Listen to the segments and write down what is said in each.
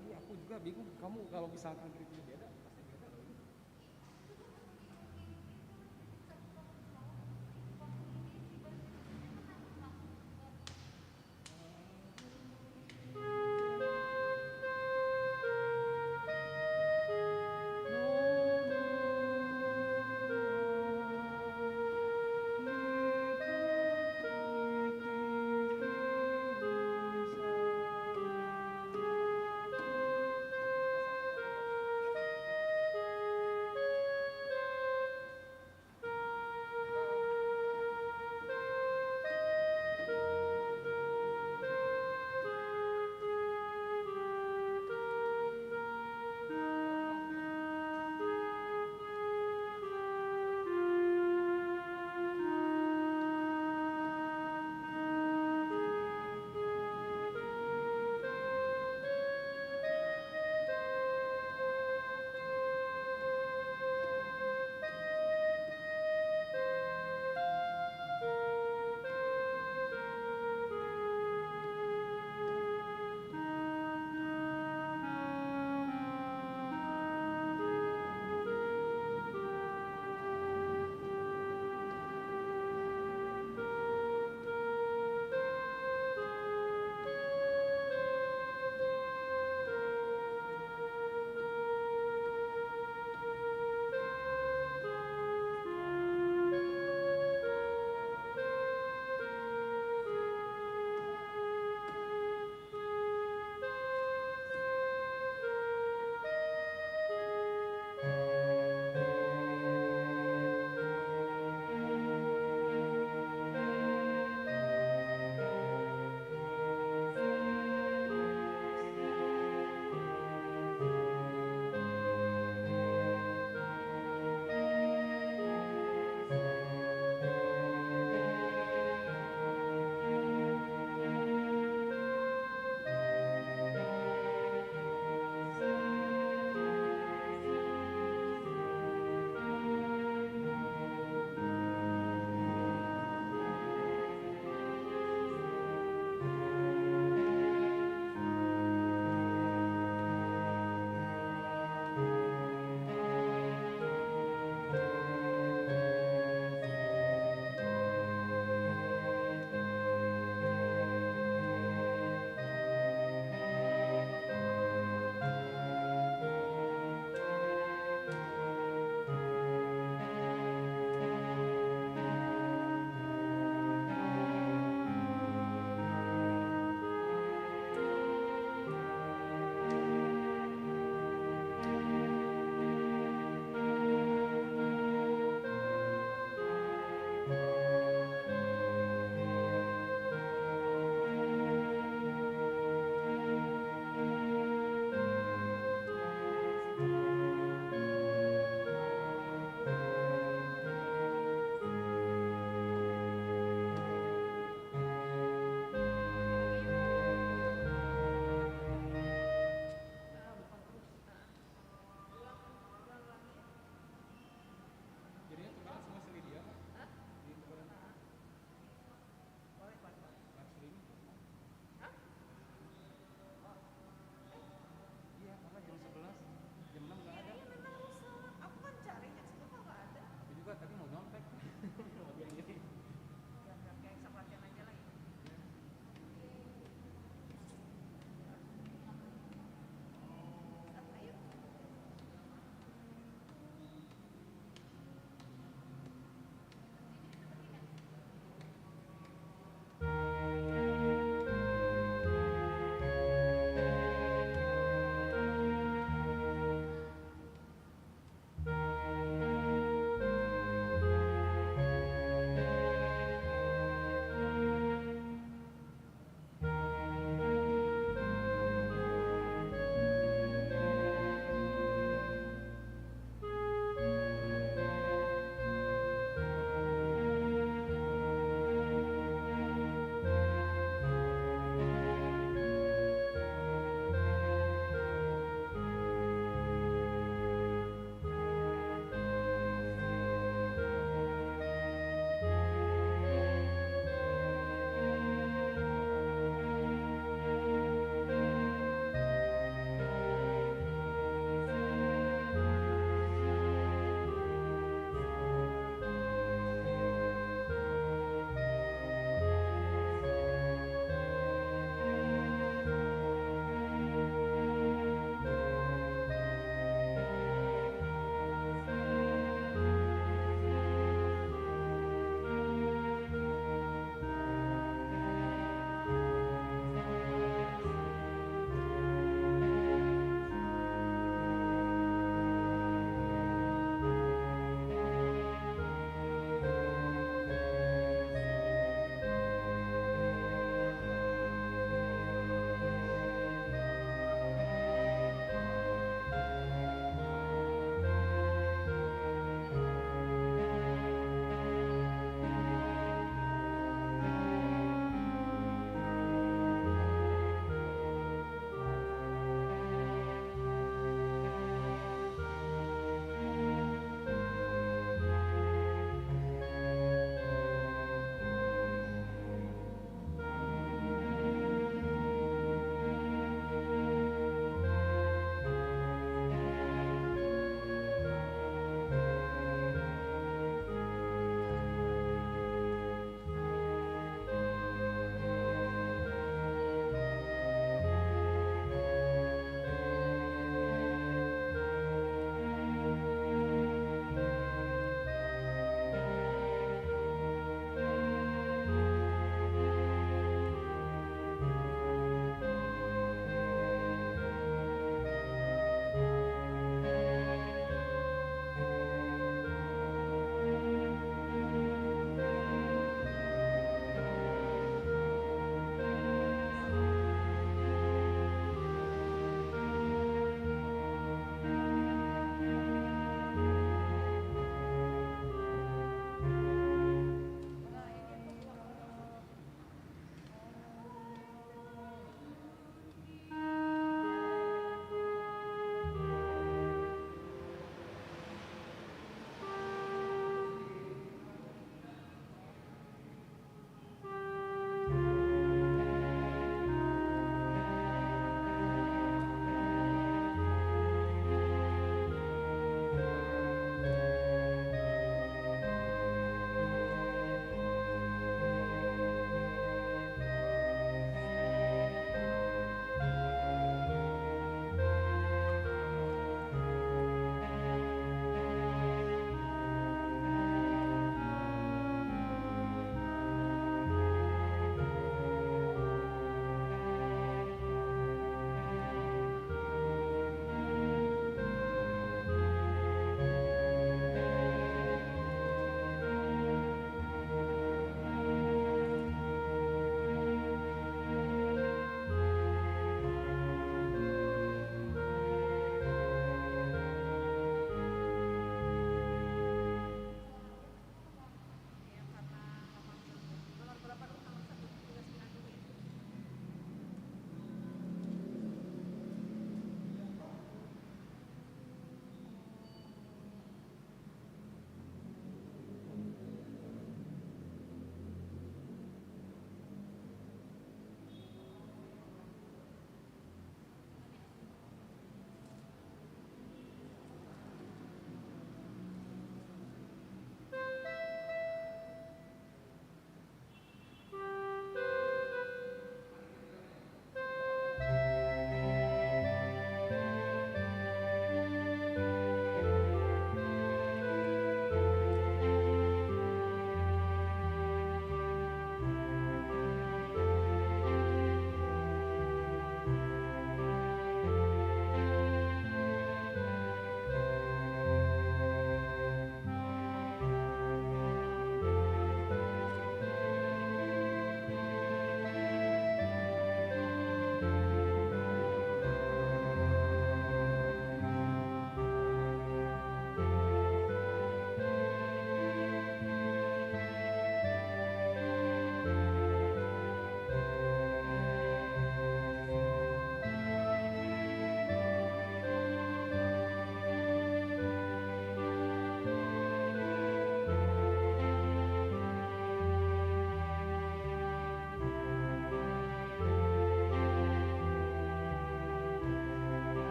lagi aku juga bingung kamu kalau misalkan reviewnya beda pasti beda loh.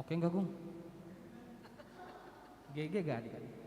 Oke enggak, Gung? GG gak adik-adik?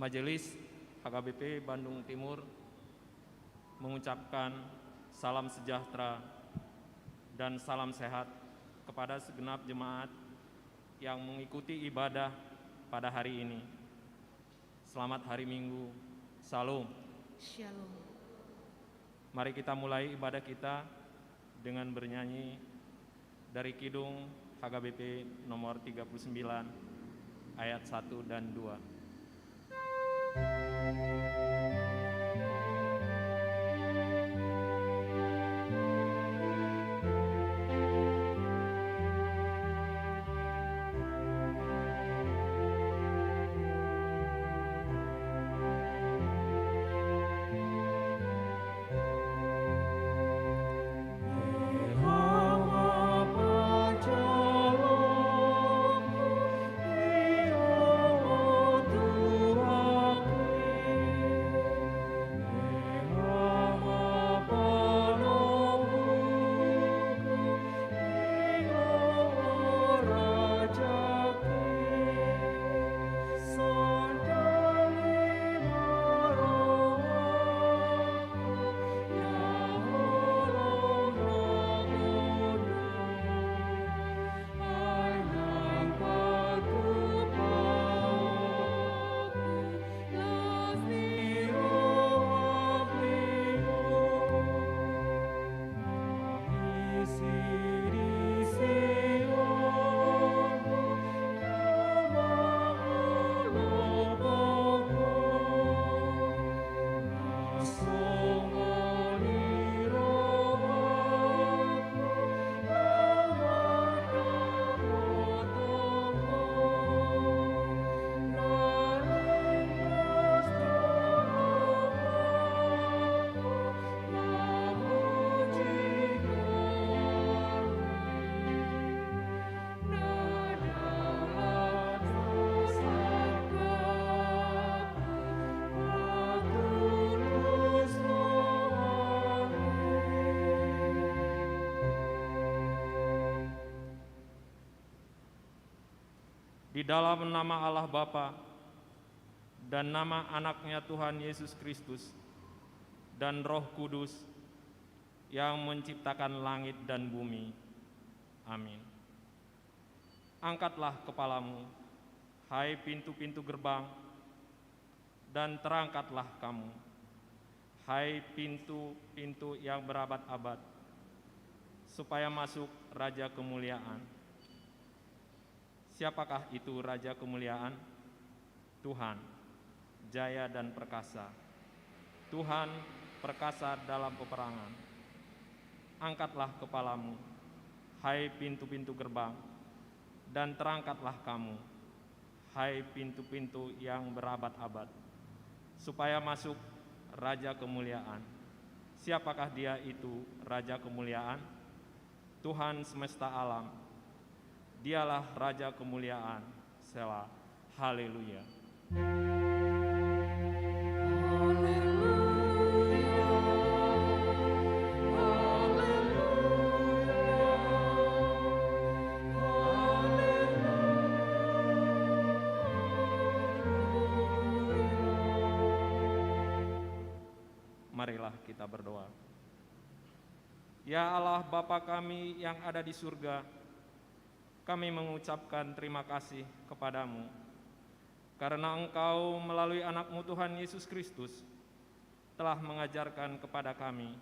Majelis HKBP Bandung Timur mengucapkan salam sejahtera dan salam sehat kepada segenap jemaat yang mengikuti ibadah pada hari ini. Selamat hari Minggu. Salam. Shalom. Mari kita mulai ibadah kita dengan bernyanyi dari Kidung HKBP nomor 39 ayat 1 dan 2. Di dalam nama Allah Bapa dan nama anaknya Tuhan Yesus Kristus dan Roh Kudus yang menciptakan langit dan bumi. Amin. Angkatlah kepalamu, hai pintu-pintu gerbang, dan terangkatlah kamu, hai pintu-pintu yang berabad-abad, supaya masuk Raja Kemuliaan. Siapakah itu Raja Kemuliaan? Tuhan, jaya dan perkasa. Tuhan, perkasa dalam peperangan. Angkatlah kepalamu, hai pintu-pintu gerbang, dan terangkatlah kamu, hai pintu-pintu yang berabad-abad, supaya masuk Raja Kemuliaan. Siapakah dia itu Raja Kemuliaan? Tuhan semesta alam. Dialah Raja Kemuliaan. Selah. Haleluya. Marilah kita berdoa. Ya Allah Bapa kami yang ada di surga, kami mengucapkan terima kasih kepadamu karena Engkau melalui anak-Mu Tuhan Yesus Kristus telah mengajarkan kepada kami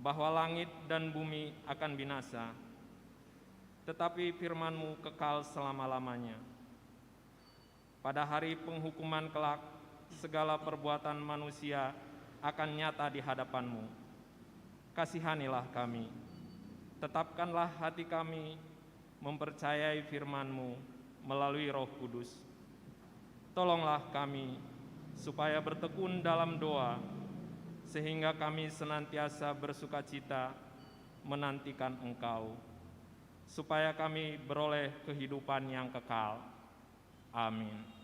bahwa langit dan bumi akan binasa, tetapi firman-Mu kekal selama-lamanya. Pada hari penghukuman kelak, segala perbuatan manusia akan nyata di hadapan-Mu. Kasihanilah kami, tetapkanlah hati kami mempercayai firman-Mu melalui Roh Kudus. Tolonglah kami supaya bertekun dalam doa, sehingga kami senantiasa bersukacita menantikan Engkau, supaya kami beroleh kehidupan yang kekal. Amin.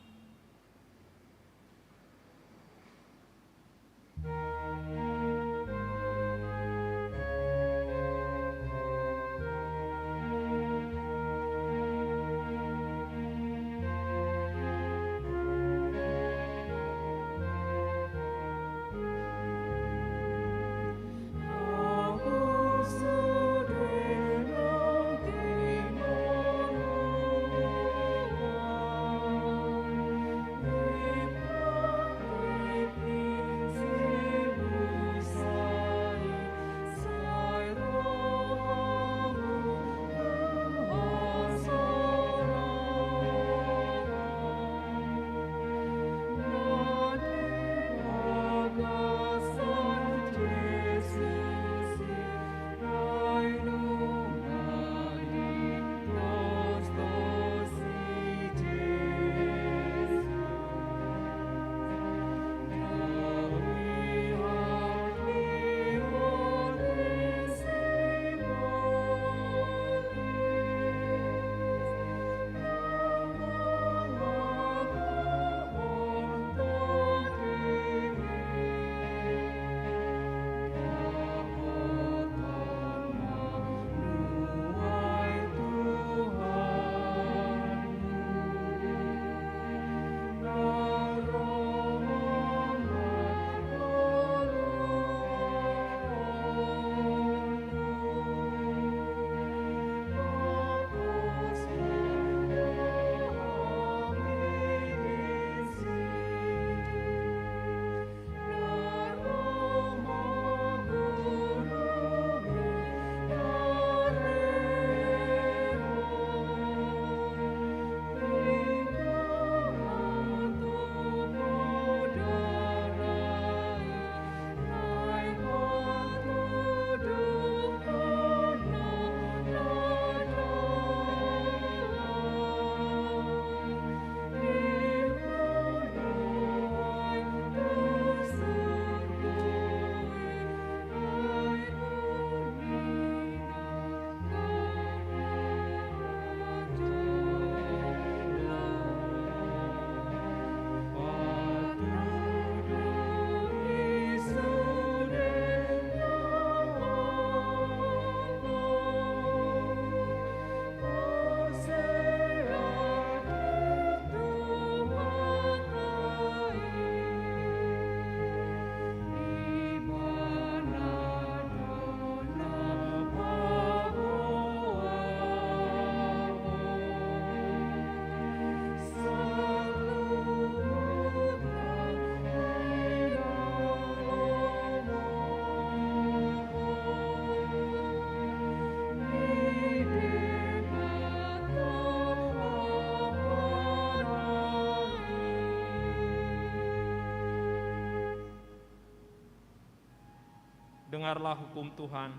dengarlah hukum Tuhan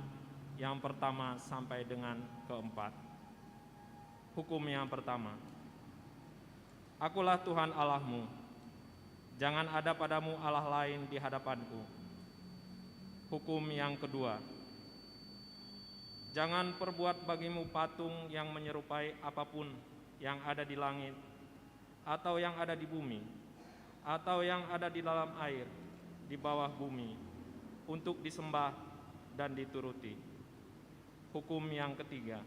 yang pertama sampai dengan keempat. Hukum yang pertama, Akulah Tuhan Allahmu, jangan ada padamu Allah lain di hadapanku. Hukum yang kedua, jangan perbuat bagimu patung yang menyerupai apapun yang ada di langit, atau yang ada di bumi, atau yang ada di dalam air, di bawah bumi, untuk disembah dan dituruti. Hukum yang ketiga,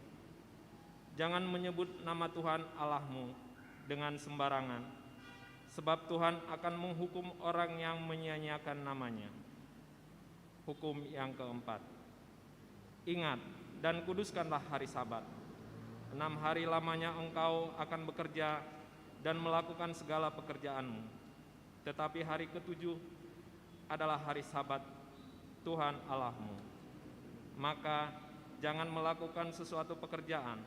jangan menyebut nama Tuhan Allahmu dengan sembarangan, sebab Tuhan akan menghukum orang yang menyia-nyiakan namanya. Hukum yang keempat, ingat dan kuduskanlah hari Sabat. 6 hari lamanya engkau akan bekerja dan melakukan segala pekerjaanmu. Tetapi hari ke-7 adalah hari Sabat Tuhan Allahmu. Maka jangan melakukan sesuatu pekerjaan,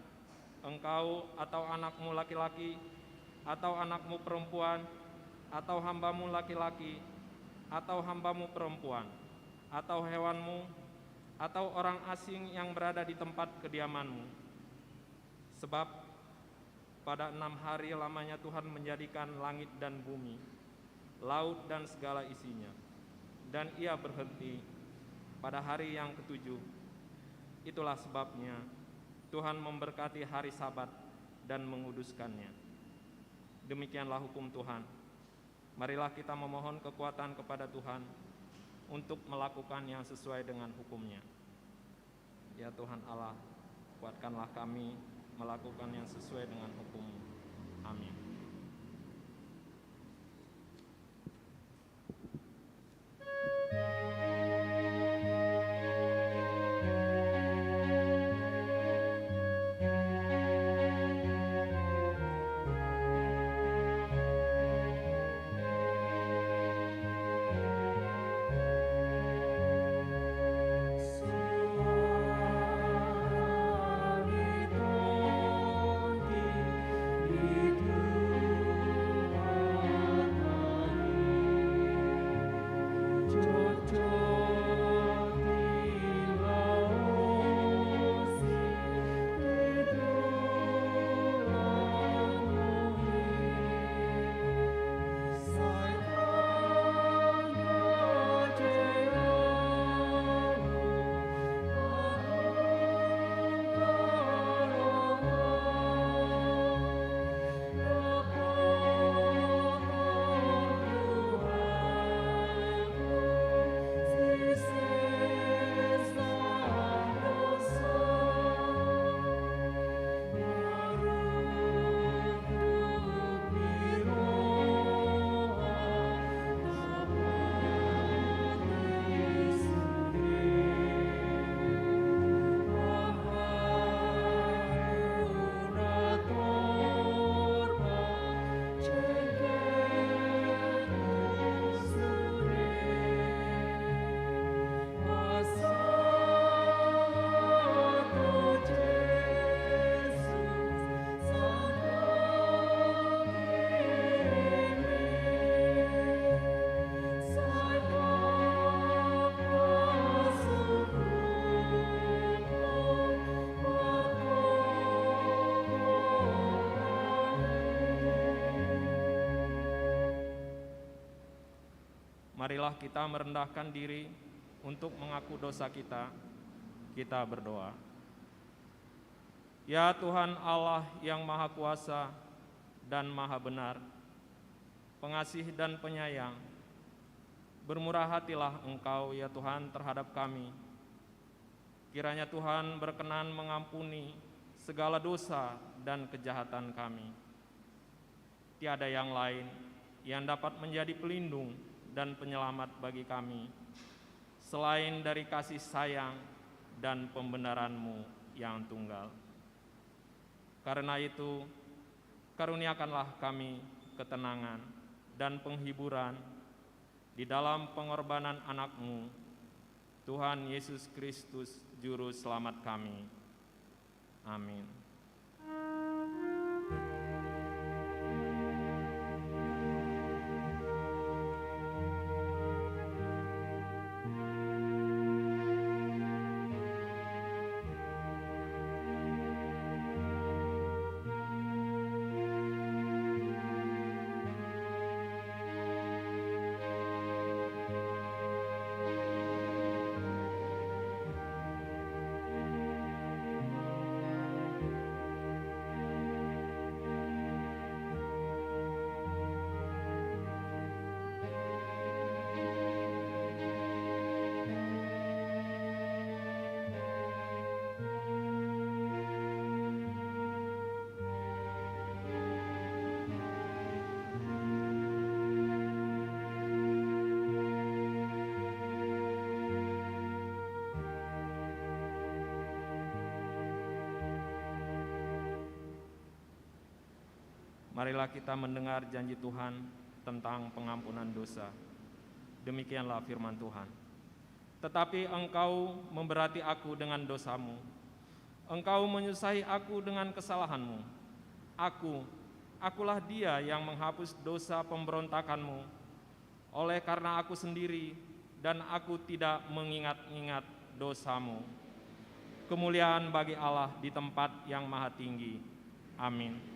engkau atau anakmu laki-laki, atau anakmu perempuan, atau hambamu laki-laki, atau hambamu perempuan, atau hewanmu, atau orang asing yang berada di tempat kediamanmu. Sebab pada 6 hari lamanya Tuhan menjadikan langit dan bumi, laut dan segala isinya, dan Ia berhenti pada hari yang ke-7. Itulah sebabnya Tuhan memberkati hari Sabat dan menguduskannya. Demikianlah hukum Tuhan. Marilah kita memohon kekuatan kepada Tuhan untuk melakukan yang sesuai dengan hukum-Nya. Ya Tuhan Allah, kuatkanlah kami melakukan yang sesuai dengan hukum-Mu. Amin. Marilah kita merendahkan diri untuk mengaku dosa kita. Kita berdoa. Ya Tuhan Allah yang Maha Kuasa dan Maha Benar, pengasih dan penyayang, bermurah hatilah Engkau ya Tuhan terhadap kami. Kiranya Tuhan berkenan mengampuni segala dosa dan kejahatan kami. Tiada yang lain yang dapat menjadi pelindung dan penyelamat bagi kami, selain dari kasih sayang dan pembenaran-Mu yang tunggal. Karena itu, karuniakanlah kami ketenangan dan penghiburan di dalam pengorbanan anak-Mu, Tuhan Yesus Kristus, Juru Selamat kami. Amin. Marilah kita mendengar janji Tuhan tentang pengampunan dosa. Demikianlah firman Tuhan. Tetapi engkau memberati aku dengan dosamu, engkau menyusahi aku dengan kesalahanmu. Akulah dia yang menghapus dosa pemberontakanmu, oleh karena aku sendiri dan aku tidak mengingat-ingat dosamu. Kemuliaan bagi Allah di tempat yang maha tinggi. Amin.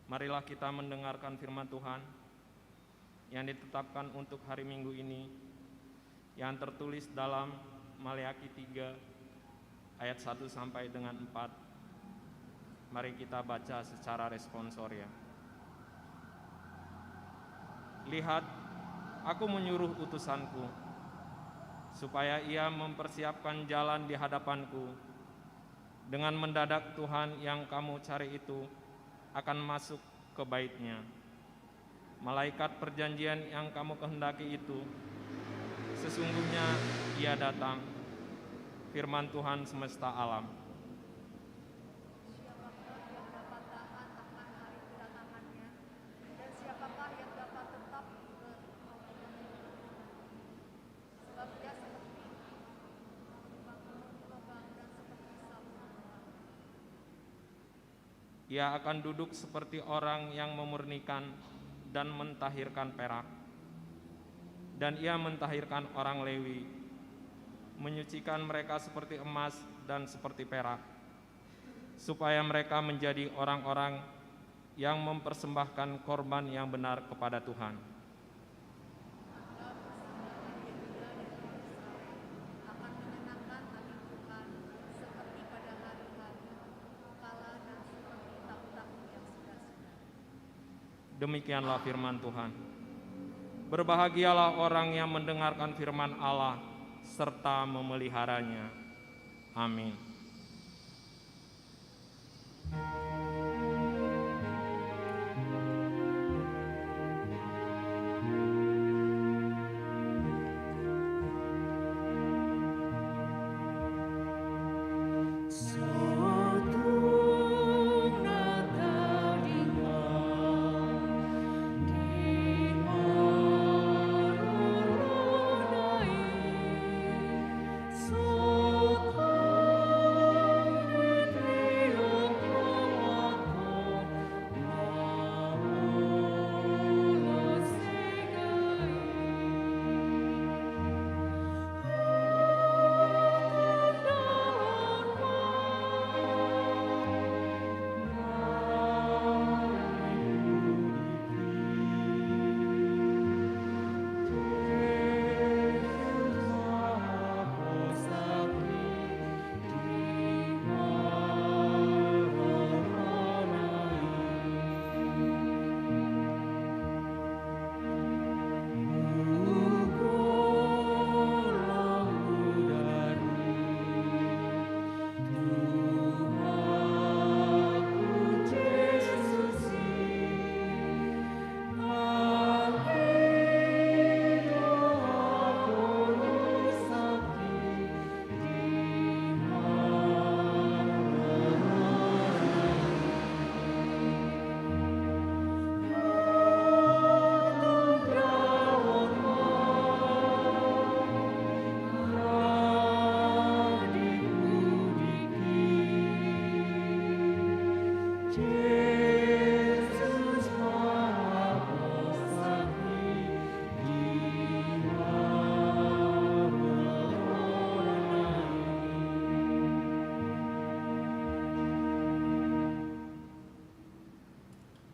Marilah kita mendengarkan firman Tuhan yang ditetapkan untuk hari Minggu ini, yang tertulis dalam Maleakhi 3 ayat 1 sampai dengan 4. Mari kita baca secara responsoria. Lihat, aku menyuruh utusanku, supaya ia mempersiapkan jalan di hadapanku. Dengan mendadak Tuhan yang kamu cari itu akan masuk ke bait-Nya. Malaikat perjanjian yang kamu kehendaki itu, sesungguhnya ia datang. Firman Tuhan semesta alam. Siapakah yang dapat tahan akan hari kedatangannya, dan siapakah yang dapat tetap ke sebab dia seperti lubang dan seperti saluran. Ia akan duduk seperti orang yang memurnikan dan mentahirkan perak. Dan ia mentahirkan orang Lewi, menyucikan mereka seperti emas dan seperti perak, supaya mereka menjadi orang-orang yang mempersembahkan korban yang benar kepada Tuhan. Akan menyenangkan hati Tuhan seperti pada hari-hari kala dan seperti tahun-tahun yang sudah-sudah. Demikianlah firman Tuhan. Berbahagialah orang yang mendengarkan firman Allah serta memeliharanya. Amin. Satu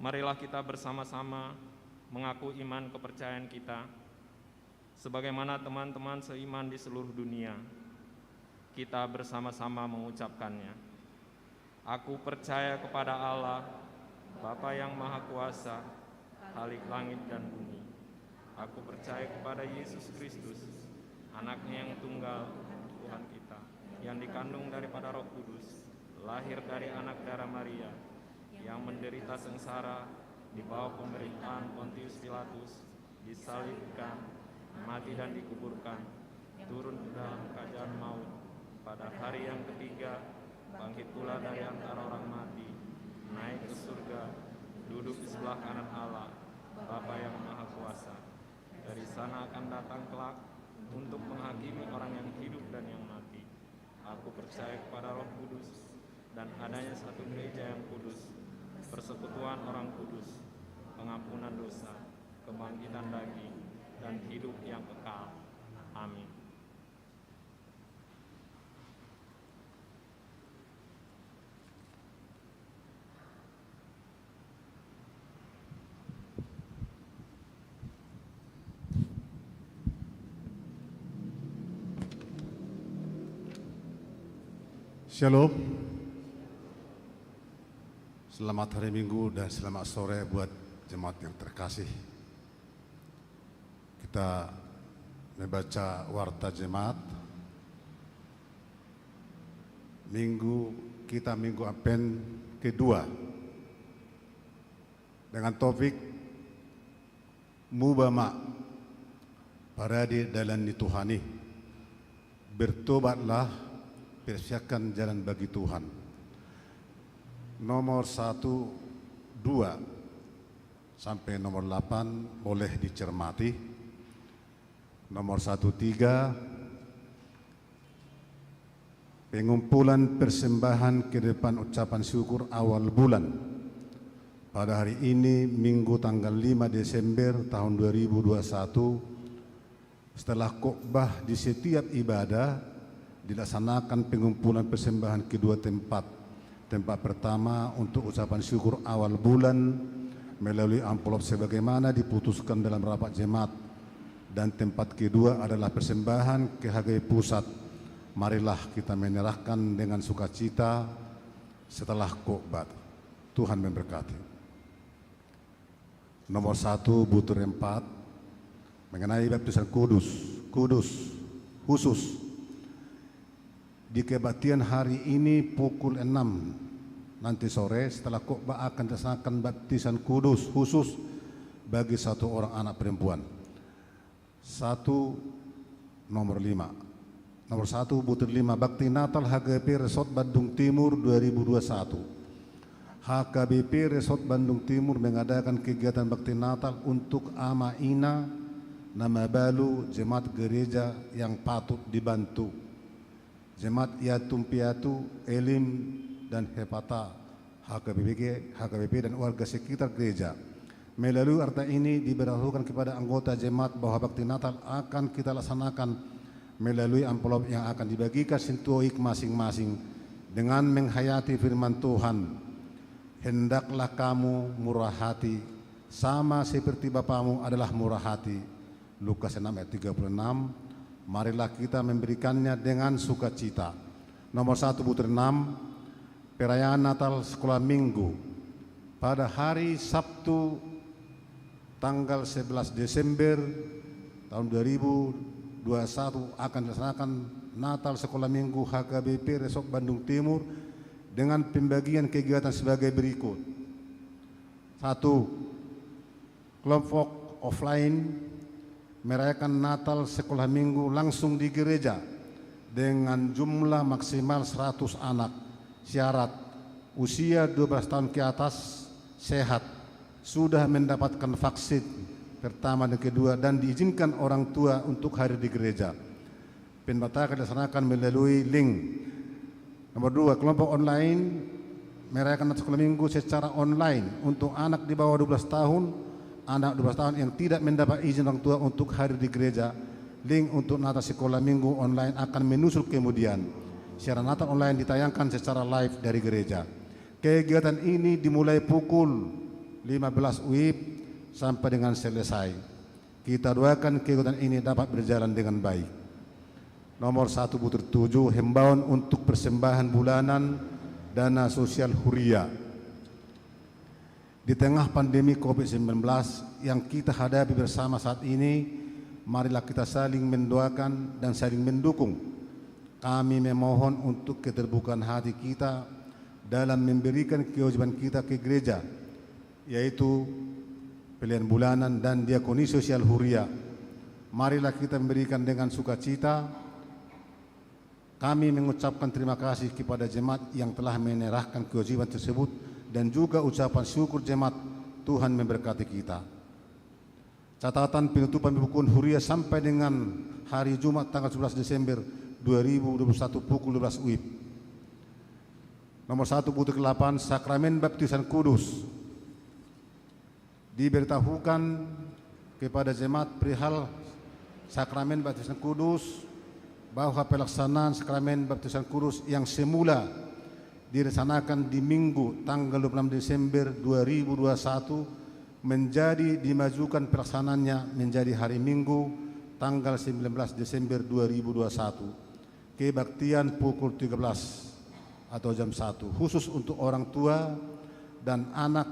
marilah kita bersama-sama mengaku iman kepercayaan kita, sebagaimana teman-teman seiman di seluruh dunia. Kita bersama-sama mengucapkannya. Aku percaya kepada Allah, Bapa yang Maha Kuasa, Khalik langit dan bumi. Aku percaya kepada Yesus Kristus, Anaknya yang tunggal, Tuhan kita, yang dikandung daripada Roh Kudus, lahir dari anak darah Maria, yang menderita sengsara di bawah pemerintahan Pontius Pilatus, disalibkan, mati dan dikuburkan, turun ke dalam kerajaan maut, pada hari yang ketiga bangkit pula dari antara orang mati, naik ke surga, duduk di sebelah kanan Allah, Bapa yang Maha Kuasa. Dari sana akan datang kelak untuk menghakimi orang yang hidup dan yang mati. Aku percaya kepada Roh Kudus dan adanya satu gereja yang kudus, persekutuan orang kudus, pengampunan dosa, kebangkitan daging, dan hidup yang kekal. Amin. Shalom. Selamat hari Minggu dan selamat sore buat jemaat yang terkasih. Kita membaca warta jemaat. Minggu Advent kedua dengan topik Mubama, parade dalam dituhani. Bertobatlah, persiapkan jalan bagi Tuhan. Nomor 1, 2 sampai nomor 8 boleh dicermati. Nomor 1, 3 pengumpulan persembahan ke depan ucapan syukur awal bulan. Pada hari ini Minggu tanggal 5 Desember tahun 2021, setelah khotbah di setiap ibadah dilaksanakan pengumpulan persembahan kedua tempat. Tempat pertama untuk ucapan syukur awal bulan melalui amplop sebagaimana diputuskan dalam rapat jemaat, dan tempat kedua adalah persembahan ke HGI Pusat. Marilah kita menyerahkan dengan sukacita setelah khotbah. Tuhan memberkati. Nomor 1 butir 4 mengenai baptisan kudus khusus. Di kebaktian hari ini pukul 6 nanti sore setelah khotbah akan dilaksanakan baptisan kudus khusus bagi satu orang anak perempuan. Nomor 1 butir 5 Bakti Natal HKBP Resort Bandung Timur 2021. HKBP Resort Bandung Timur mengadakan kegiatan Bakti Natal untuk Ama Ina, nama baru jemaat gereja yang patut dibantu. Jemaat Yatum Piatu, Elim, dan Hepata, HKBP dan warga sekitar gereja. Melalui harta ini diberitahukan kepada anggota jemaat bahwa Bakti Natal akan kita laksanakan melalui amplop yang akan dibagikan sintoik masing-masing dengan menghayati firman Tuhan. Hendaklah kamu murah hati, sama seperti Bapamu adalah murah hati. Lukas 6 ayat 36. Marilah kita memberikannya dengan sukacita. Nomor 1 butir 6 perayaan Natal Sekolah Minggu. Pada hari Sabtu tanggal 11 Desember tahun 2021 akan dilaksanakan Natal Sekolah Minggu HKBP Resort Bandung Timur dengan pembagian kegiatan sebagai berikut. 1. Kelompok offline merayakan Natal Sekolah Minggu langsung di gereja dengan jumlah maksimal 100 anak. Syarat usia 12 tahun ke atas, sehat, sudah mendapatkan vaksin pertama dan kedua, dan diizinkan orang tua untuk hadir di gereja. Pendaftaran dilaksanakan melalui link. Nomor 2, kelompok online merayakan Natal Sekolah Minggu secara online untuk anak di bawah 12 tahun. Anak 12 tahun yang tidak mendapat izin orang tua untuk hadir di gereja. Link untuk Natal Sekolah Minggu online akan menyusul kemudian. Siaran Natal online ditayangkan secara live dari gereja. Kegiatan ini dimulai pukul 15 UIP sampai dengan selesai. Kita doakan kegiatan ini dapat berjalan dengan baik. Nomor 1/7, himbauan untuk persembahan bulanan dana sosial huria. Di tengah pandemi COVID-19 yang kita hadapi bersama saat ini, marilah kita saling mendoakan dan saling mendukung. Kami memohon untuk keterbukaan hati kita dalam memberikan kewajiban kita ke gereja, yaitu pilihan bulanan dan diakoni sosial huria. Marilah kita memberikan dengan sukacita. Kami mengucapkan terima kasih kepada jemaat yang telah menyerahkan kewajiban tersebut dan juga ucapan syukur jemaat. Tuhan memberkati kita. Catatan penutupan pembukuan huria sampai dengan hari Jumat tanggal 11 Desember 2021 pukul 12 WIB. Nomor 1/8, sakramen baptisan kudus. Diberitahukan kepada jemaat perihal sakramen baptisan kudus bahwa pelaksanaan sakramen baptisan kudus yang semula direncanakan di Minggu tanggal 26 Desember 2021 menjadi dimajukan pelaksanaannya menjadi hari Minggu tanggal 19 Desember 2021 kebaktian pukul 13 atau jam 1 khusus untuk orang tua dan anak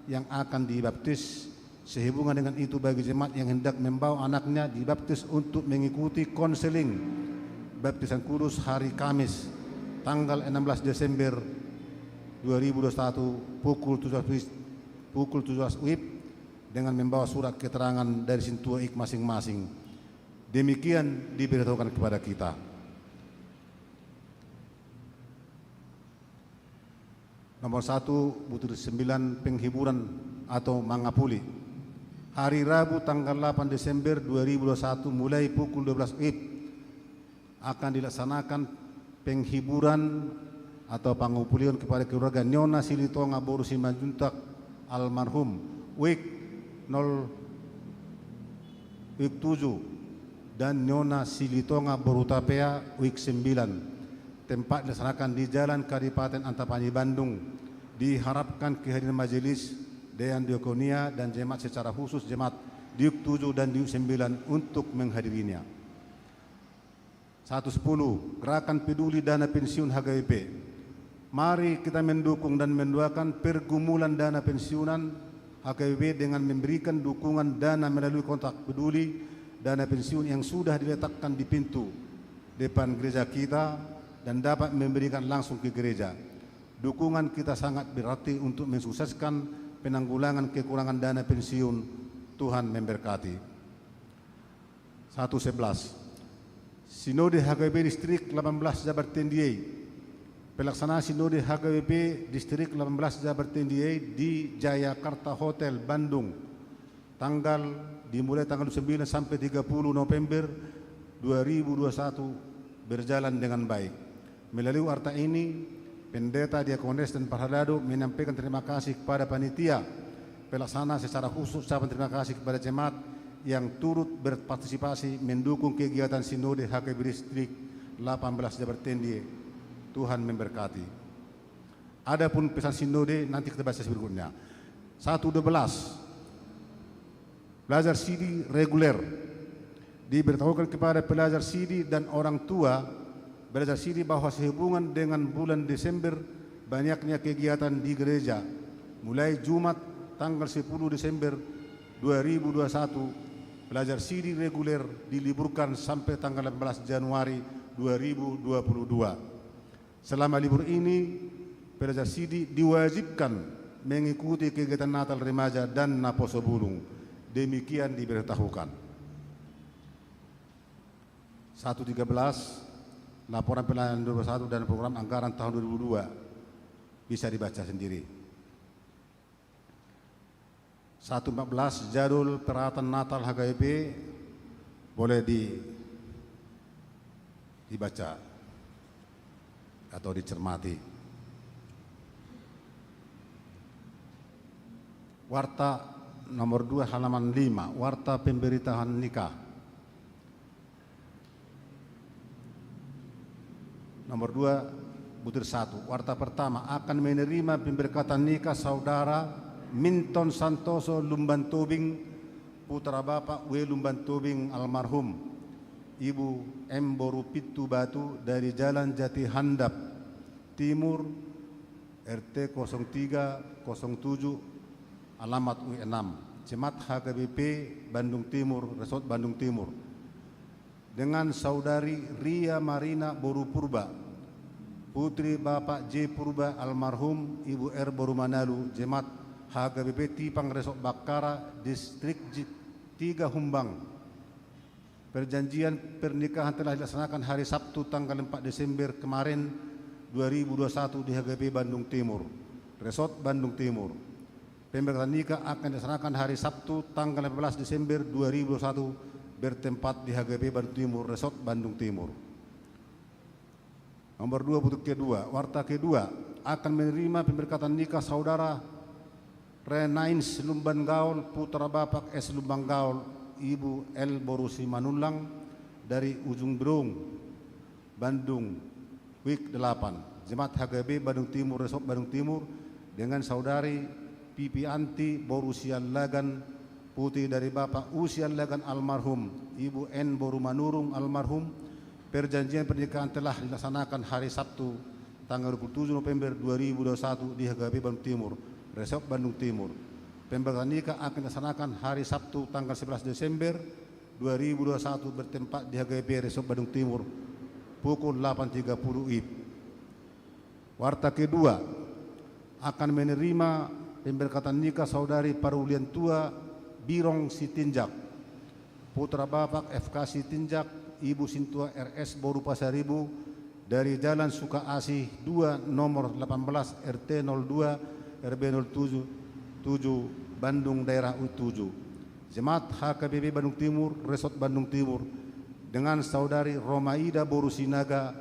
yang akan dibaptis. Sehubungan dengan itu, bagi jemaat yang hendak membawa anaknya dibaptis untuk mengikuti konseling baptisan kudus hari Kamis tanggal 16 Desember 2021 pukul 17 WIB dengan membawa surat keterangan dari Sintua Ik masing-masing. Demikian diberitahukan kepada kita. Nomor 1/9, penghiburan atau mangapuli. Hari Rabu tanggal 8 Desember 2021 mulai pukul 12 WIB akan dilaksanakan penghiburan atau pangupulian kepada keluarga Nyonya Silitonga Boru Simanjuntak almarhum WIK 7 dan Nyonya Silitonga Boru Tapea WIK 9. Tempat dilaksanakan di Jalan Kadipaten Antapani, Bandung. Diharapkan kehadiran majelis Dewan Diakonia dan jemaat secara khusus jemaat Diuk 7 dan Diuk 9 untuk menghadirinya. 110, gerakan peduli dana pensiun HKBP. Mari kita mendukung dan mendoakan pergumulan dana pensiunan HKBP dengan memberikan dukungan dana melalui kontak peduli dana pensiun yang sudah diletakkan di pintu depan gereja kita dan dapat memberikan langsung ke gereja. Dukungan kita sangat berarti untuk mensukseskan penanggulangan kekurangan dana pensiun. Tuhan memberkati. 111, Sinode HKBP Distrik 18 Jabar Tendiai. Pelaksanaan Sinode HKBP Distrik 18 Jabar Tendiai di Jayakarta Hotel, Bandung. Dimulai tanggal 9 sampai 30 November 2021 berjalan dengan baik. Melalui warta ini, Pendeta Diakones dan Parhalado menyampaikan terima kasih kepada panitia pelaksana, secara khusus ucapan terima kasih kepada jemaat yang turut berpartisipasi mendukung kegiatan Sinode HKBP Distrik 18 Jabar Tendiai. Tuhan memberkati. Adapun pesan Sinode nanti kita bahas berikutnya. 112, pelajar sidi reguler. Diberitahukan kepada pelajar sidi dan orang tua pelajar sidi bahwa sehubungan dengan bulan Desember banyaknya kegiatan di gereja. Mulai Jumat tanggal 10 Desember 2021 pelajar sidi reguler diliburkan sampai tanggal 18 Januari 2022. Selama libur ini, pelajar sidi diwajibkan mengikuti kegiatan Natal Remaja dan Naposo Bulung. Demikian diberitahukan. 113, laporan pelayanan 2021 dan program anggaran tahun 2022 bisa dibaca sendiri. 114, jadwal perayaan Natal HKBP boleh dibaca atau dicermati. Warta nomor 2 halaman 5, warta pemberitahuan nikah. Nomor 2 butir 1, warta pertama akan menerima pemberkatan nikah saudara Minton Santoso Lumban Tubing, putra Bapak W. Lumban Tubing almarhum, Ibu M. Boru Pitu Batu dari Jalan Jati Handap Timur, RT 0307, alamat UI6, Jemaat HKBP Bandung Timur, Resort Bandung Timur, dengan saudari Ria Marina Boru Purba, putri Bapak J. Purba almarhum, Ibu R. Boru Manalu, Jemaat HKBP Tipang Resort Bakara, Distrik 3 Humbang. Perjanjian pernikahan telah dilaksanakan hari Sabtu tanggal 4 Desember kemarin 2021 di HKBP Bandung Timur, Resort Bandung Timur. Pemberkatan nikah akan dilaksanakan hari Sabtu tanggal 15 Desember 2021 bertempat di HKBP Bandung Timur, Resort Bandung Timur. Nomor 2, butuh kedua. Warta kedua akan menerima pemberkatan nikah saudara Renains Lumban Gaul, putra Bapak S. Lumban Gaul, Ibu L. Borusi Manulang dari Ujung Berung, Bandung, Week 8. Jemaat HKBP Bandung Timur, Resort Bandung Timur, dengan saudari Pipi Anti Borusian Lagan, putri dari Bapak Usian Lagan almarhum, Ibu N. Boru Manurung almarhum. Perjanjian pernikahan telah dilaksanakan hari Sabtu tanggal 27 November 2021 di HKBP Bandung Timur, Resort Bandung Timur. Pemberkatan nikah akan dilaksanakan hari Sabtu tanggal 11 Desember 2021 bertempat di HKBP Resort Bandung Timur pukul 8.30 WIB. Warta kedua akan menerima pemberkatan nikah saudari Parulian Tua Birong Sitinjak, putra Bapak FK Sitinjak, Ibu Sintua RS Boru Pasaribu dari Jalan Suka Asih 2 nomor 18 RT 02 RB 07 Bandung daerah U7. Jemaat HKBP Bandung Timur, Resort Bandung Timur, dengan saudari Romaida Boru Sinaga,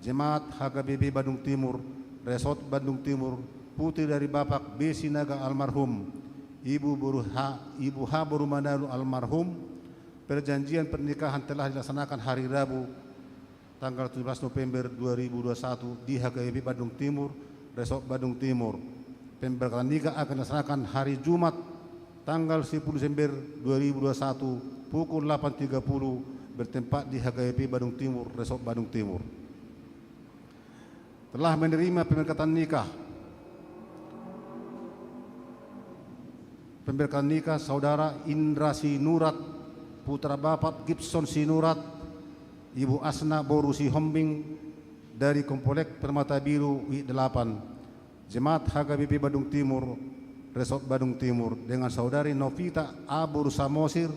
Jemaat HKBP Bandung Timur, Resort Bandung Timur, putri dari Bapak B. Sinaga almarhum, Ibu H. Boru Manalu almarhum. Perjanjian pernikahan telah dilaksanakan hari Rabu tanggal 17 November 2021 di HKBP Bandung Timur, Resort Bandung Timur. Pemberkatan nikah akan dilaksanakan hari Jumat tanggal 10 Desember 2021 pukul 8.30 bertempat di HKBP Bandung Timur, Resort Bandung Timur. Telah menerima pemberkatan nikah saudara Indra Sinurat, putra Bapak Gibson Sinurat, Ibu Asna Boru Sihombing dari Komplek Permata Biru I8, Jemaat HKBP Bandung Timur, Resort Bandung Timur, dengan saudari Novita A. Boru Samosir,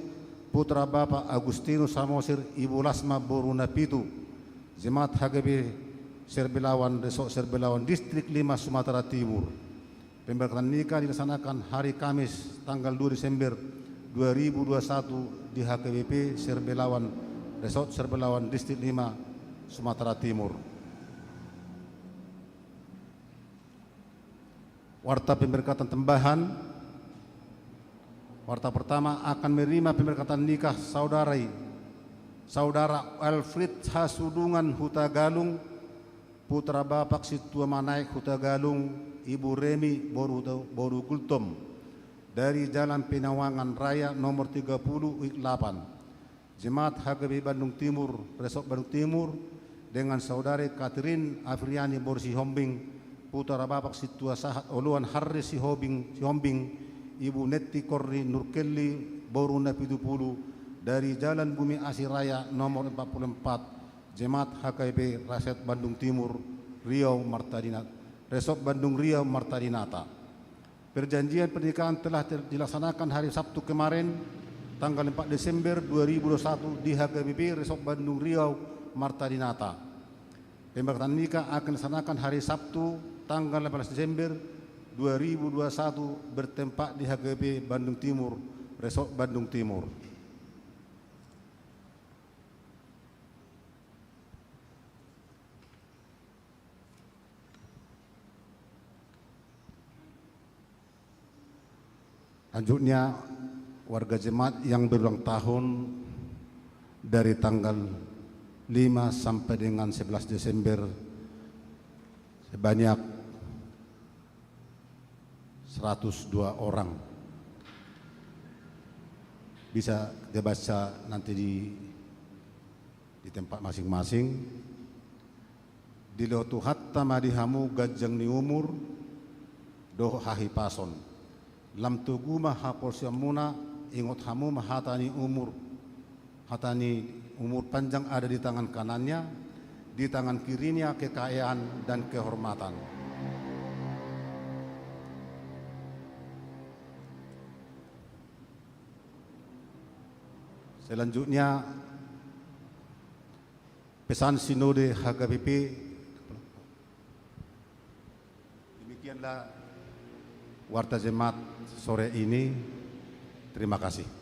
putra Bapak Agustinus Samosir, Ibu Lasma Boru Napitu, Jemaat HKBP Serbelawan, Resort Serbelawan, Distrik 5 Sumatera Timur. Pemberkatan nikah dilaksanakan hari Kamis tanggal 2 Desember 2021 di HKBP Serbelawan, Resort Serbelawan, Distrik 5 Sumatera Timur. Warta pemberkatan tambahan. Warta pertama akan menerima pemberkatan nikah saudara Alfred Hasudungan Huta Galung, putra Bapak Situa Manaik Huta Galung, Ibu Remi Boru Gultom dari Jalan Pinawangan Raya nomor 30 WIK8. Jemaat HKBP Bandung Timur, Resort Bandung Timur, dengan saudari Catherine Afriani Boru Sihombing, putra Bapak Situa Sahat Oluan Haris Sihombing, Ibu Neti Korni Nurkelli Boru Napidupulu dari Jalan Bumi Asih Raya nomor 44. Jemaat HKBP Resort Bandung Timur, Riau Martadinata, Resort Bandung Riau Martadinata. Perjanjian pernikahan telah dilaksanakan hari Sabtu kemarin tanggal 4 Desember 2021 di HKBP Resort Bandung Riau Martadinata. Pemberkatan nikah akan dilaksanakan hari Sabtu tanggal 18 Desember 2021 bertempat di HKBP Bandung Timur, Resort Bandung Timur. Selanjutnya, warga jemaat yang berulang tahun dari tanggal 5 sampai dengan 11 Desember sebanyak 102 orang. Bisa kita baca nanti di tempat masing-masing. Dilotu hatta madihamu gajang ni umur doh hahi pason. Lam tugu mahapol siamuna ingot hamu mahatani umur. Hatani umur panjang ada di tangan kanannya, di tangan kirinya kekayaan dan kehormatan. Selanjutnya pesan Sinode HKBP. Demikianlah Warta Jemaat sore ini. Terima kasih.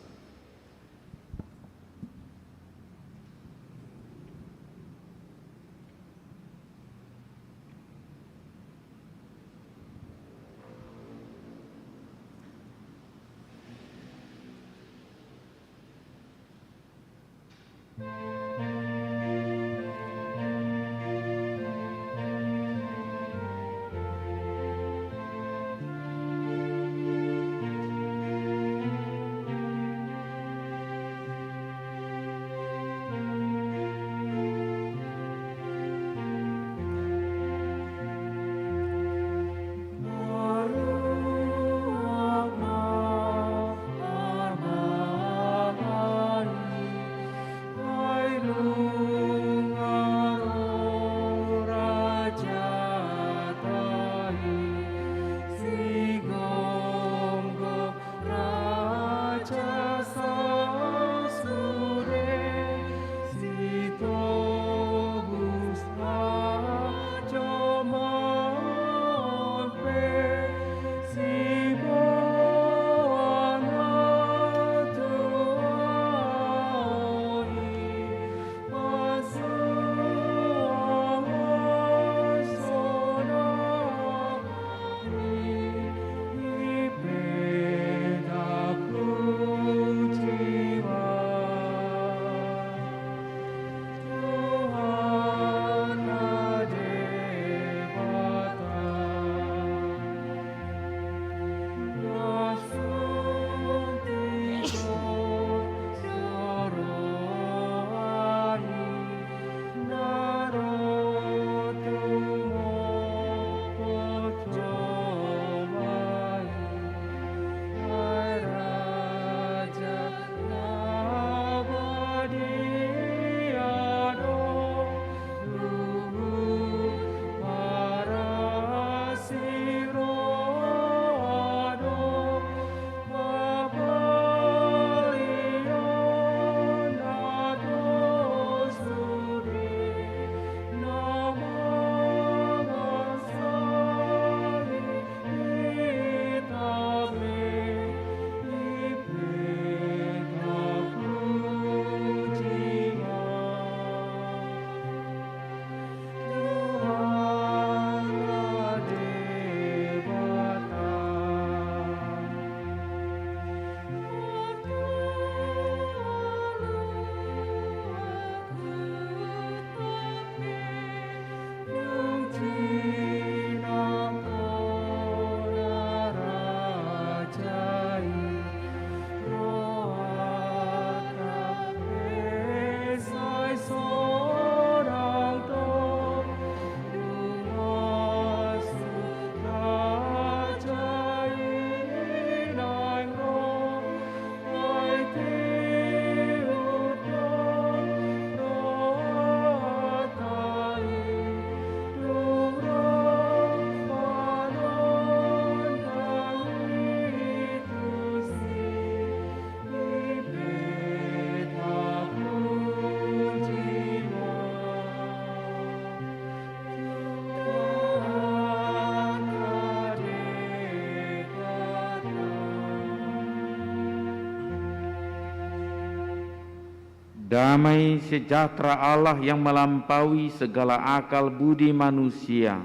Damai sejahtera Allah yang melampaui segala akal budi manusia,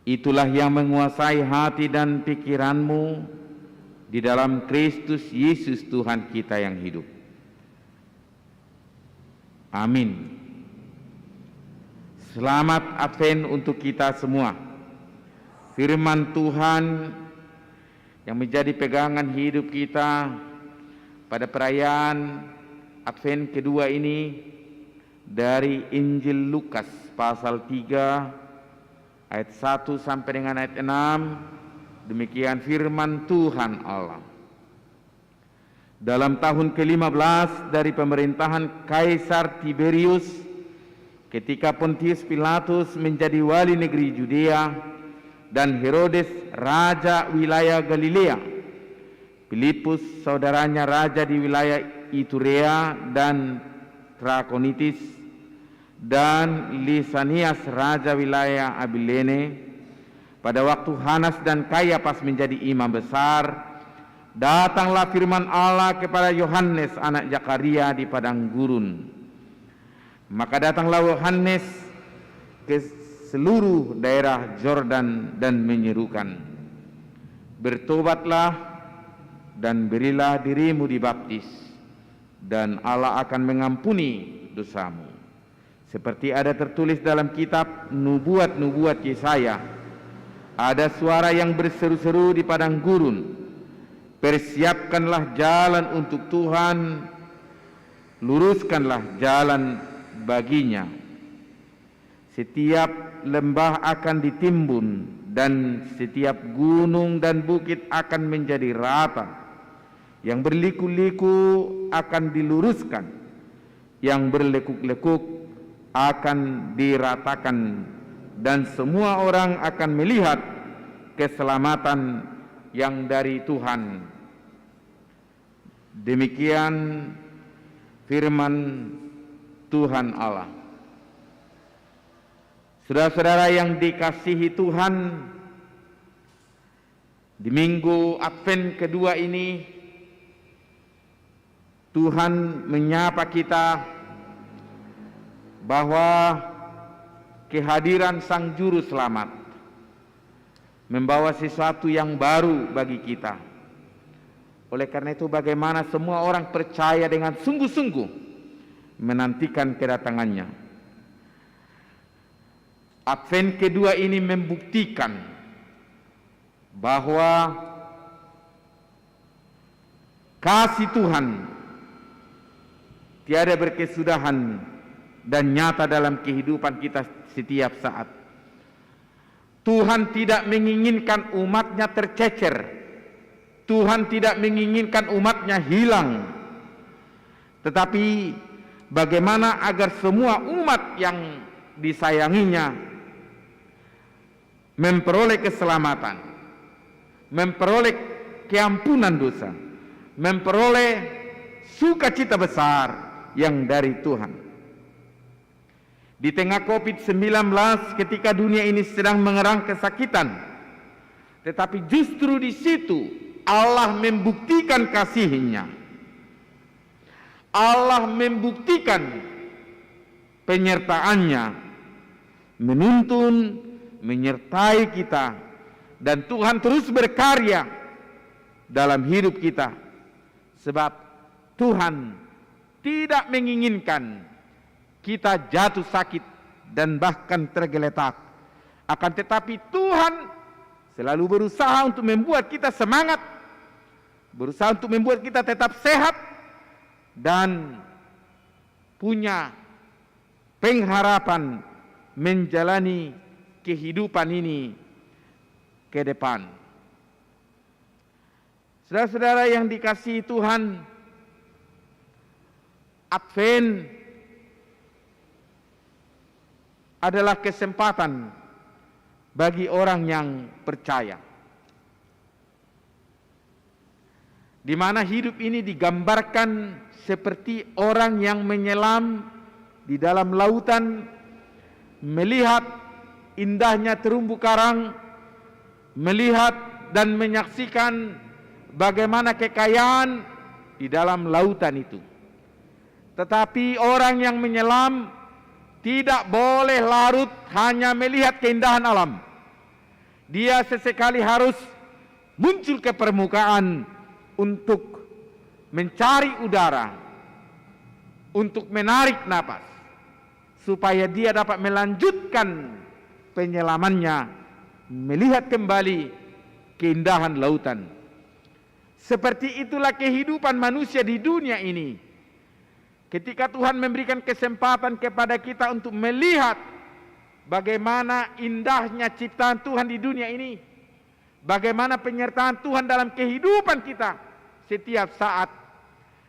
itulah yang menguasai hati dan pikiranmu di dalam Kristus Yesus Tuhan kita yang hidup. Amin. Selamat Advent untuk kita semua. Firman Tuhan yang menjadi pegangan hidup kita pada perayaan Advent kedua ini dari Injil Lukas pasal 3 ayat 1 sampai dengan ayat 6. Demikian firman Tuhan Allah. Dalam tahun ke-15 dari pemerintahan Kaisar Tiberius, ketika Pontius Pilatus menjadi wali negeri Judea dan Herodes raja wilayah Galilea, Filipus saudaranya raja di wilayah Iturea dan Trakonitis, dan Lisanias raja wilayah Abilene, pada waktu Hanas dan Kayafas menjadi imam besar, datanglah firman Allah kepada Yohanes anak Zakaria di padang gurun. Maka datanglah Yohanes ke seluruh daerah Yordan dan menyerukan, bertobatlah dan berilah dirimu dibaptis, dan Allah akan mengampuni dosamu. Seperti ada tertulis dalam kitab nubuat-nubuat Yesaya, ada suara yang berseru-seru di padang gurun, persiapkanlah jalan untuk Tuhan, luruskanlah jalan baginya. Setiap lembah akan ditimbun dan setiap gunung dan bukit akan menjadi rata. Yang berliku-liku akan diluruskan, yang berlekuk-lekuk akan diratakan, dan semua orang akan melihat keselamatan yang dari Tuhan. Demikian firman Tuhan Allah. Saudara-saudara yang dikasihi Tuhan, di minggu Advent kedua ini Tuhan menyapa kita bahwa kehadiran Sang Juru Selamat membawa sesuatu yang baru bagi kita. Oleh karena itu, bagaimana semua orang percaya dengan sungguh-sungguh menantikan kedatangannya. Advent kedua ini membuktikan bahwa kasih Tuhan tiada berkesudahan dan nyata dalam kehidupan kita setiap saat. Tuhan tidak menginginkan umatnya tercecer. Tuhan tidak menginginkan umatnya hilang. Tetapi bagaimana agar semua umat yang disayanginya memperoleh keselamatan, memperoleh keampunan dosa, memperoleh sukacita besar yang dari Tuhan. Di tengah COVID-19, ketika dunia ini sedang mengerang kesakitan, tetapi justru di situ Allah membuktikan kasih-Nya. Allah membuktikan penyertaan-Nya, menuntun, menyertai kita, dan Tuhan terus berkarya dalam hidup kita, sebab Tuhan tidak menginginkan kita jatuh sakit dan bahkan tergeletak. Akan tetapi Tuhan selalu berusaha untuk membuat kita semangat, berusaha untuk membuat kita tetap sehat dan punya pengharapan menjalani kehidupan ini ke depan. Saudara-saudara yang dikasihi Tuhan, Advent adalah kesempatan bagi orang yang percaya, di mana hidup ini digambarkan seperti orang yang menyelam di dalam lautan, melihat indahnya terumbu karang, melihat dan menyaksikan bagaimana kekayaan di dalam lautan itu. Tetapi orang yang menyelam tidak boleh larut hanya melihat keindahan alam. Dia sesekali harus muncul ke permukaan untuk mencari udara, untuk menarik napas, supaya dia dapat melanjutkan penyelamannya, melihat kembali keindahan lautan, Seperti itulah kehidupan manusia di dunia ini. Ketika Tuhan memberikan kesempatan kepada kita untuk melihat bagaimana indahnya ciptaan Tuhan di dunia ini, bagaimana penyertaan Tuhan dalam kehidupan kita setiap saat.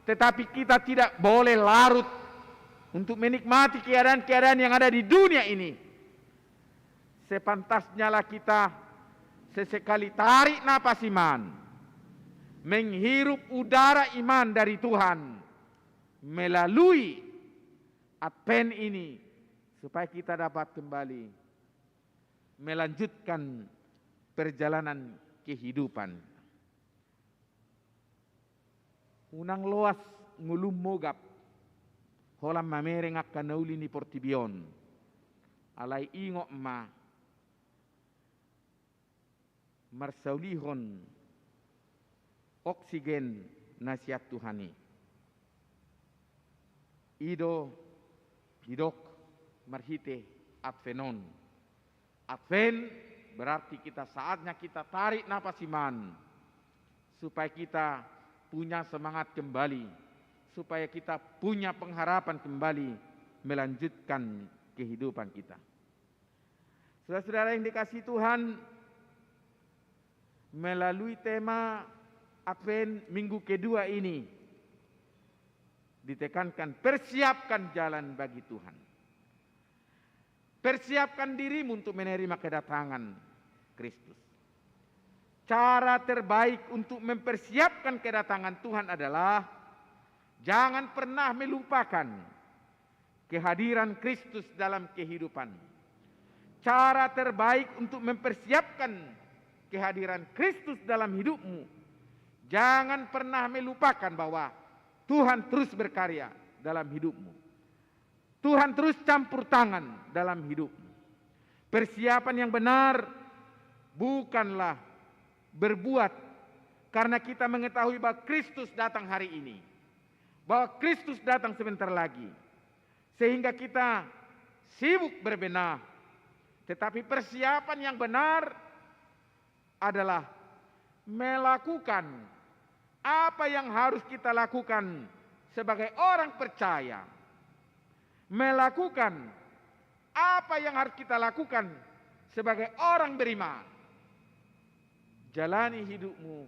Tetapi kita tidak boleh larut untuk menikmati keadaan-keadaan yang ada di dunia ini. Sepantasnya lah kita sesekali tarik napas iman, menghirup udara iman dari Tuhan melalui Advent ini, supaya kita dapat kembali melanjutkan perjalanan kehidupan. Unang loas ngulum mogap holam mamereng akan nauli ni portibion alai ingo ma marsaulihon oksigen nasihat Tuhani ido hidok marhite advenon. Advent berarti kita saatnya kita tarik napas iman supaya kita punya semangat kembali, supaya kita punya pengharapan kembali melanjutkan kehidupan kita. Saudara-saudara yang dikasihi Tuhan, melalui tema Advent minggu kedua ini ditekankan persiapkan jalan bagi Tuhan. Persiapkan dirimu untuk menerima kedatangan Kristus. Cara terbaik untuk mempersiapkan kedatangan Tuhan adalah jangan pernah melupakan kehadiran Kristus dalam kehidupan. Cara terbaik untuk mempersiapkan kehadiran Kristus dalam hidupmu, jangan pernah melupakan bahwa Tuhan terus berkarya dalam hidupmu. Tuhan terus campur tangan dalam hidupmu. Persiapan yang benar bukanlah berbuat karena kita mengetahui bahwa Kristus datang hari ini, bahwa Kristus datang sebentar lagi, sehingga kita sibuk berbenah. Tetapi persiapan yang benar adalah melakukan apa yang harus kita lakukan sebagai orang percaya, melakukan apa yang harus kita lakukan sebagai orang beriman. Jalani hidupmu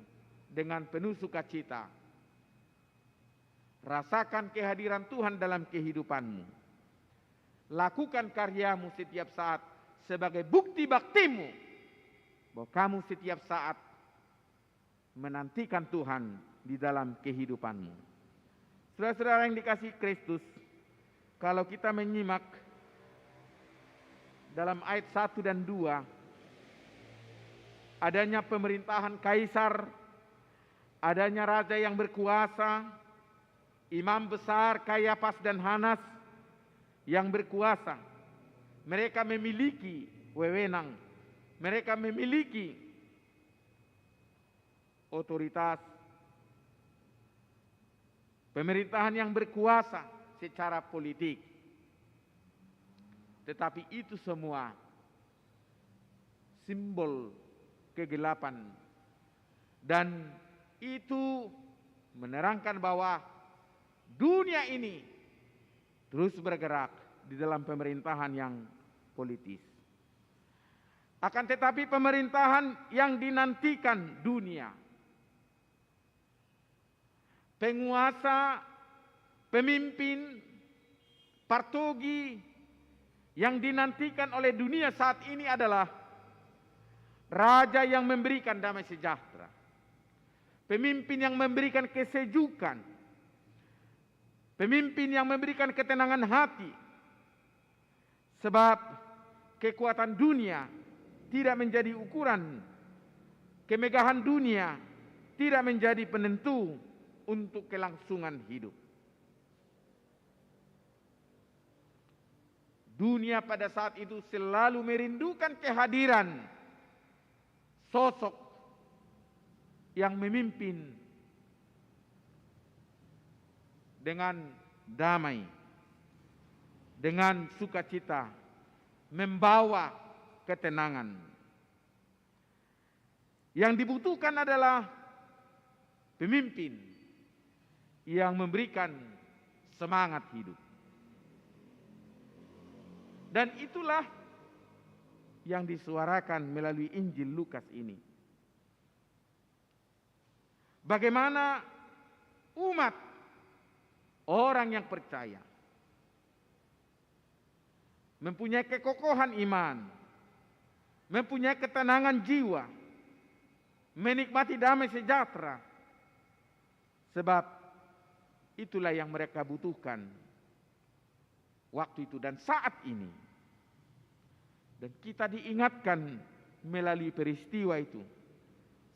dengan penuh sukacita. Rasakan kehadiran Tuhan dalam kehidupanmu. Lakukan karyamu setiap saat sebagai bukti baktimu bahwa kamu setiap saat menantikan Tuhan di dalam kehidupanmu. Saudara-saudara yang dikasihi Kristus, kalau kita menyimak dalam ayat 1 dan 2, adanya pemerintahan kaisar, adanya raja yang berkuasa, imam besar Kayafas dan Hanas yang berkuasa. Mereka memiliki wewenang, mereka memiliki otoritas, pemerintahan yang berkuasa secara politik. Tetapi itu semua simbol kegelapan, dan itu menerangkan bahwa dunia ini terus bergerak di dalam pemerintahan yang politis. Akan tetapi pemerintahan yang dinantikan dunia, penguasa, pemimpin, partogi yang dinantikan oleh dunia saat ini adalah raja yang memberikan damai sejahtera, pemimpin yang memberikan kesejukan, pemimpin yang memberikan ketenangan hati. Sebab kekuatan dunia tidak menjadi ukuran, kemegahan dunia tidak menjadi penentu untuk kelangsungan hidup. Dunia pada saat itu selalu merindukan kehadiran sosok yang memimpin dengan damai, dengan sukacita, membawa ketenangan. Yang dibutuhkan adalah pemimpin yang memberikan semangat hidup. Dan itulah yang disuarakan melalui Injil Lukas ini. Bagaimana umat, orang yang percaya, mempunyai kekokohan iman, mempunyai ketenangan jiwa, menikmati damai sejahtera, sebab itulah yang mereka butuhkan waktu itu dan saat ini. Dan kita diingatkan melalui peristiwa itu,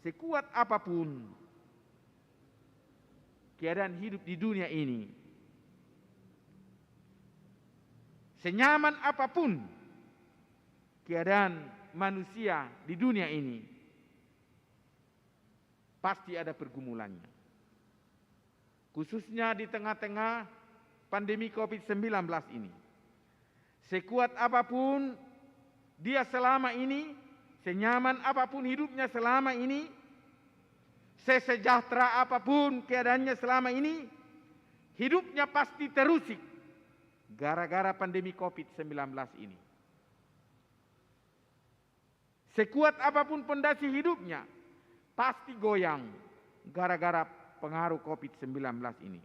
sekuat apapun keadaan hidup di dunia ini, senyaman apapun keadaan manusia di dunia ini, pasti ada pergumulannya. Khususnya di tengah-tengah pandemi COVID-19 ini. Sekuat apapun dia selama ini, senyaman apapun hidupnya selama ini, sesejahtera apapun keadaannya selama ini, hidupnya pasti terusik gara-gara pandemi COVID-19 ini. Sekuat apapun pondasi hidupnya, pasti goyang gara-gara pengaruh COVID-19 ini.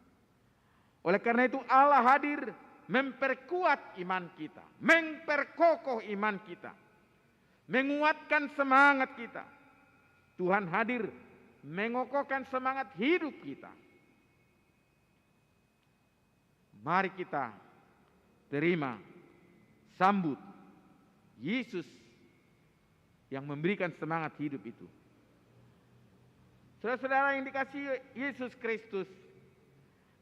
Oleh karena itu Allah hadir memperkuat iman kita, memperkokoh iman kita, menguatkan semangat kita. Tuhan hadir mengokohkan semangat hidup kita. Mari kita terima, sambut Yesus yang memberikan semangat hidup itu. Saudara-saudara yang dikasihi Yesus Kristus,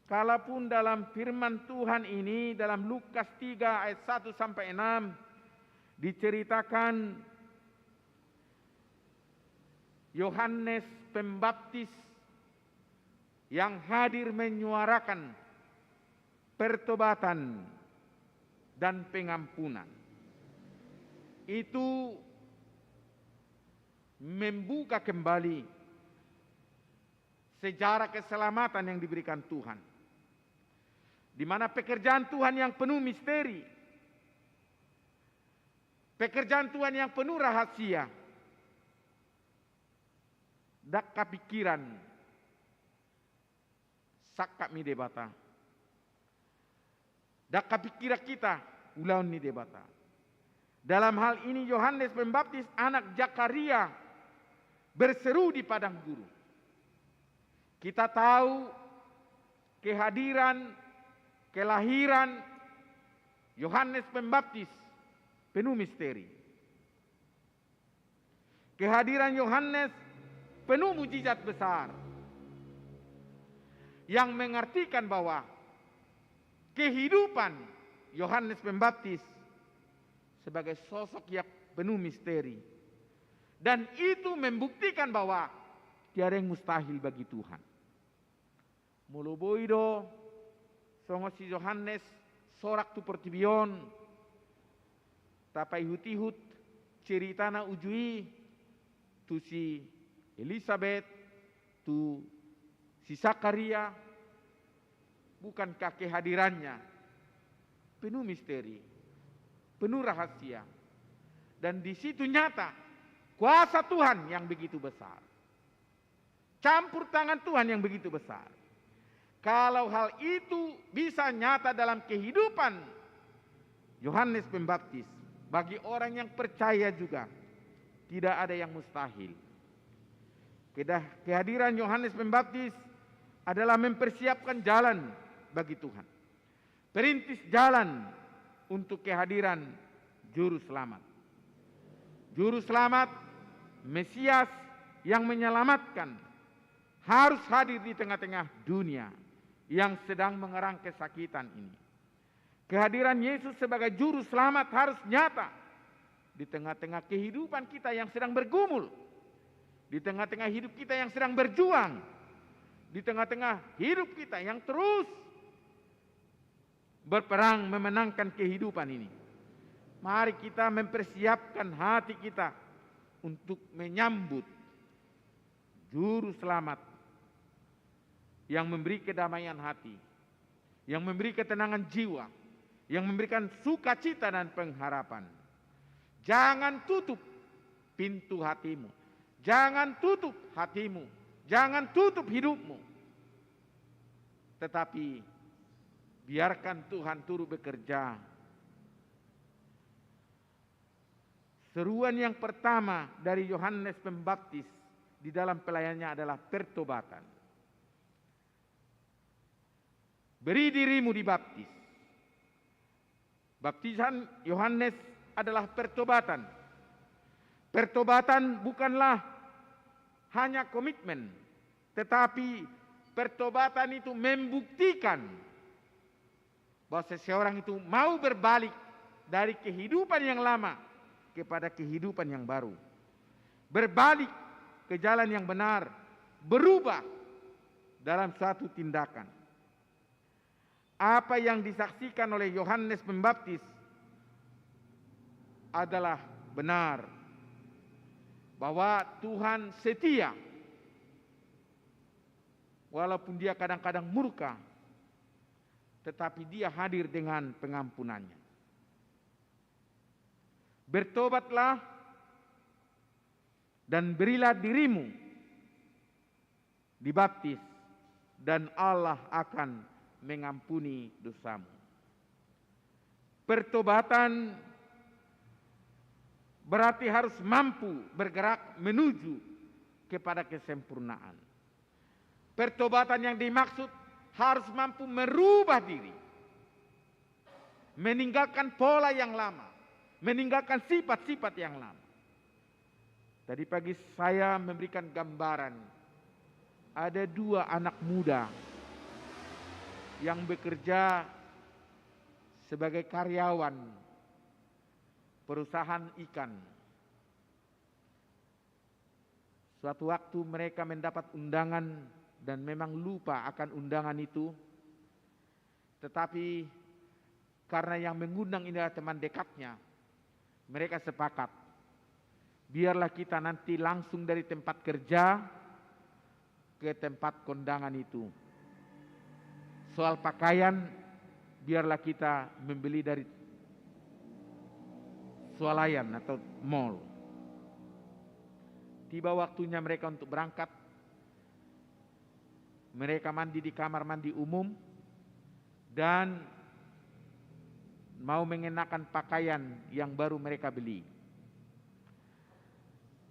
kalaupun dalam firman Tuhan ini dalam Lukas 3 ayat 1 sampai 6 diceritakan Yohanes Pembaptis yang hadir menyuarakan pertobatan dan pengampunan. Itu membuka kembali sejarah keselamatan yang diberikan Tuhan, di mana pekerjaan Tuhan yang penuh misteri, pekerjaan Tuhan yang penuh rahasia, dakka pikiran, sakka mi debata, dakka pikiran kita ulaun ni debata. Dalam hal ini Yohanes Pembaptis anak Zakaria berseru di padang gurun. Kita tahu kehadiran, kelahiran Yohanes Pembaptis penuh misteri. Kehadiran Yohanes penuh mujizat besar yang mengartikan bahwa kehidupan Yohanes Pembaptis sebagai sosok yang penuh misteri, dan itu membuktikan bahwa tiada yang mustahil bagi Tuhan. Muluboido songo si Yohanes sorak tu pertibion tapai hutihut ceritana ujui tu si Elizabeth tu si Zakaria, bukankah kehadirannya penuh misteri, penuh rahasia, dan di situ nyata kuasa Tuhan yang begitu besar, campur tangan Tuhan yang begitu besar. Kalau hal itu bisa nyata dalam kehidupan Yohanes Pembaptis, bagi orang yang percaya juga tidak ada yang mustahil. Kehadiran Yohanes Pembaptis adalah mempersiapkan jalan bagi Tuhan, perintis jalan untuk kehadiran Juru Selamat. Juru Selamat, Mesias yang menyelamatkan, harus hadir di tengah-tengah dunia yang sedang mengerang kesakitan ini. Kehadiran Yesus sebagai Juru Selamat harus nyata di tengah-tengah kehidupan kita yang sedang bergumul, di tengah-tengah hidup kita yang sedang berjuang, di tengah-tengah hidup kita yang terus berperang memenangkan kehidupan ini. Mari kita mempersiapkan hati kita untuk menyambut Juru Selamat yang memberi kedamaian hati, yang memberi ketenangan jiwa, yang memberikan sukacita dan pengharapan. Jangan tutup pintu hatimu, jangan tutup hatimu, jangan tutup hidupmu, tetapi biarkan Tuhan turut bekerja. Seruan yang pertama dari Yohanes Pembaptis di dalam pelayanannya adalah pertobatan. Beri dirimu dibaptis. Baptisan Yohanes adalah pertobatan. Pertobatan bukanlah hanya komitmen, tetapi pertobatan itu membuktikan bahwa seseorang itu mau berbalik dari kehidupan yang lama kepada kehidupan yang baru. Berbalik ke jalan yang benar, berubah dalam suatu tindakan. Apa yang disaksikan oleh Yohanes Pembaptis adalah benar, bahwa Tuhan setia walaupun dia kadang-kadang murka, tetapi dia hadir dengan pengampunannya. Bertobatlah dan berilah dirimu dibaptis, dan Allah akan mengampuni dosamu. Pertobatan berarti harus mampu bergerak menuju kepada kesempurnaan. Pertobatan yang dimaksud harus mampu merubah diri, meninggalkan pola yang lama, meninggalkan sifat-sifat yang lama. Tadi pagi saya memberikan gambaran, ada 2 anak muda yang bekerja sebagai karyawan perusahaan ikan. Suatu waktu mereka mendapat undangan dan memang lupa akan undangan itu, tetapi karena yang mengundang ini adalah teman dekatnya, mereka sepakat, biarlah kita nanti langsung dari tempat kerja ke tempat kondangan itu. Soal pakaian, biarlah kita membeli dari swalayan atau mall. Tiba waktunya mereka untuk berangkat. Mereka mandi di kamar mandi umum dan mau mengenakan pakaian yang baru mereka beli.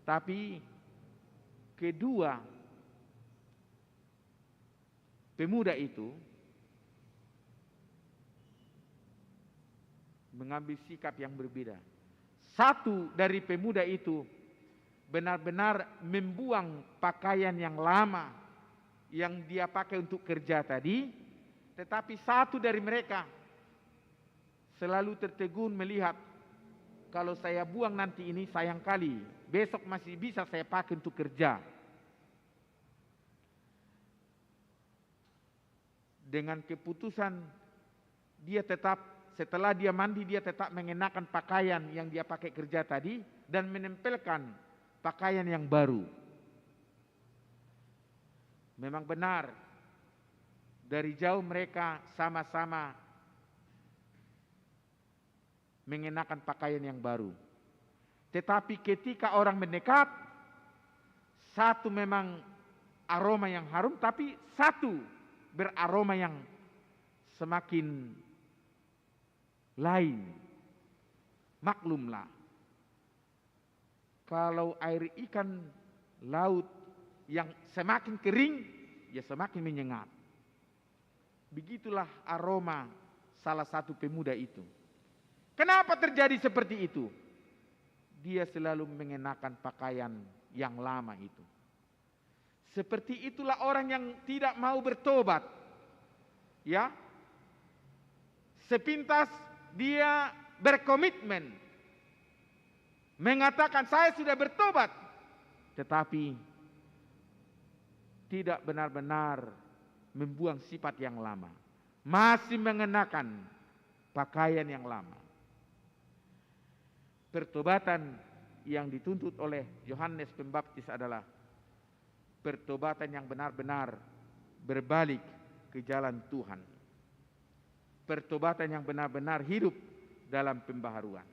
Tapi kedua pemuda itu mengambil sikap yang berbeda. Satu dari pemuda itu benar-benar membuang pakaian yang lama yang dia pakai untuk kerja tadi, tetapi satu dari mereka selalu tertegun melihat, kalau saya buang nanti ini sayang kali, besok masih bisa saya pakai untuk kerja. Dengan keputusan dia tetap, setelah dia mandi, dia tetap mengenakan pakaian yang dia pakai kerja tadi dan menempelkan pakaian yang baru. Memang benar, dari jauh mereka sama-sama mengenakan pakaian yang baru. Tetapi ketika orang mendekat, satu memang aroma yang harum, tapi satu beraroma yang semakin lain. Maklumlah, kalau air ikan laut yang semakin kering, ya semakin menyengat. Begitulah aroma salah satu pemuda itu. Kenapa terjadi seperti itu? Dia selalu mengenakan pakaian yang lama itu. Seperti itulah orang yang tidak mau bertobat. Ya. Sepintas dia berkomitmen mengatakan saya sudah bertobat, tetapi tidak benar-benar membuang sifat yang lama, masih mengenakan pakaian yang lama. Pertobatan yang dituntut oleh Yohanes Pembaptis adalah pertobatan yang benar-benar berbalik ke jalan Tuhan. Pertobatan yang benar-benar hidup dalam pembaharuan.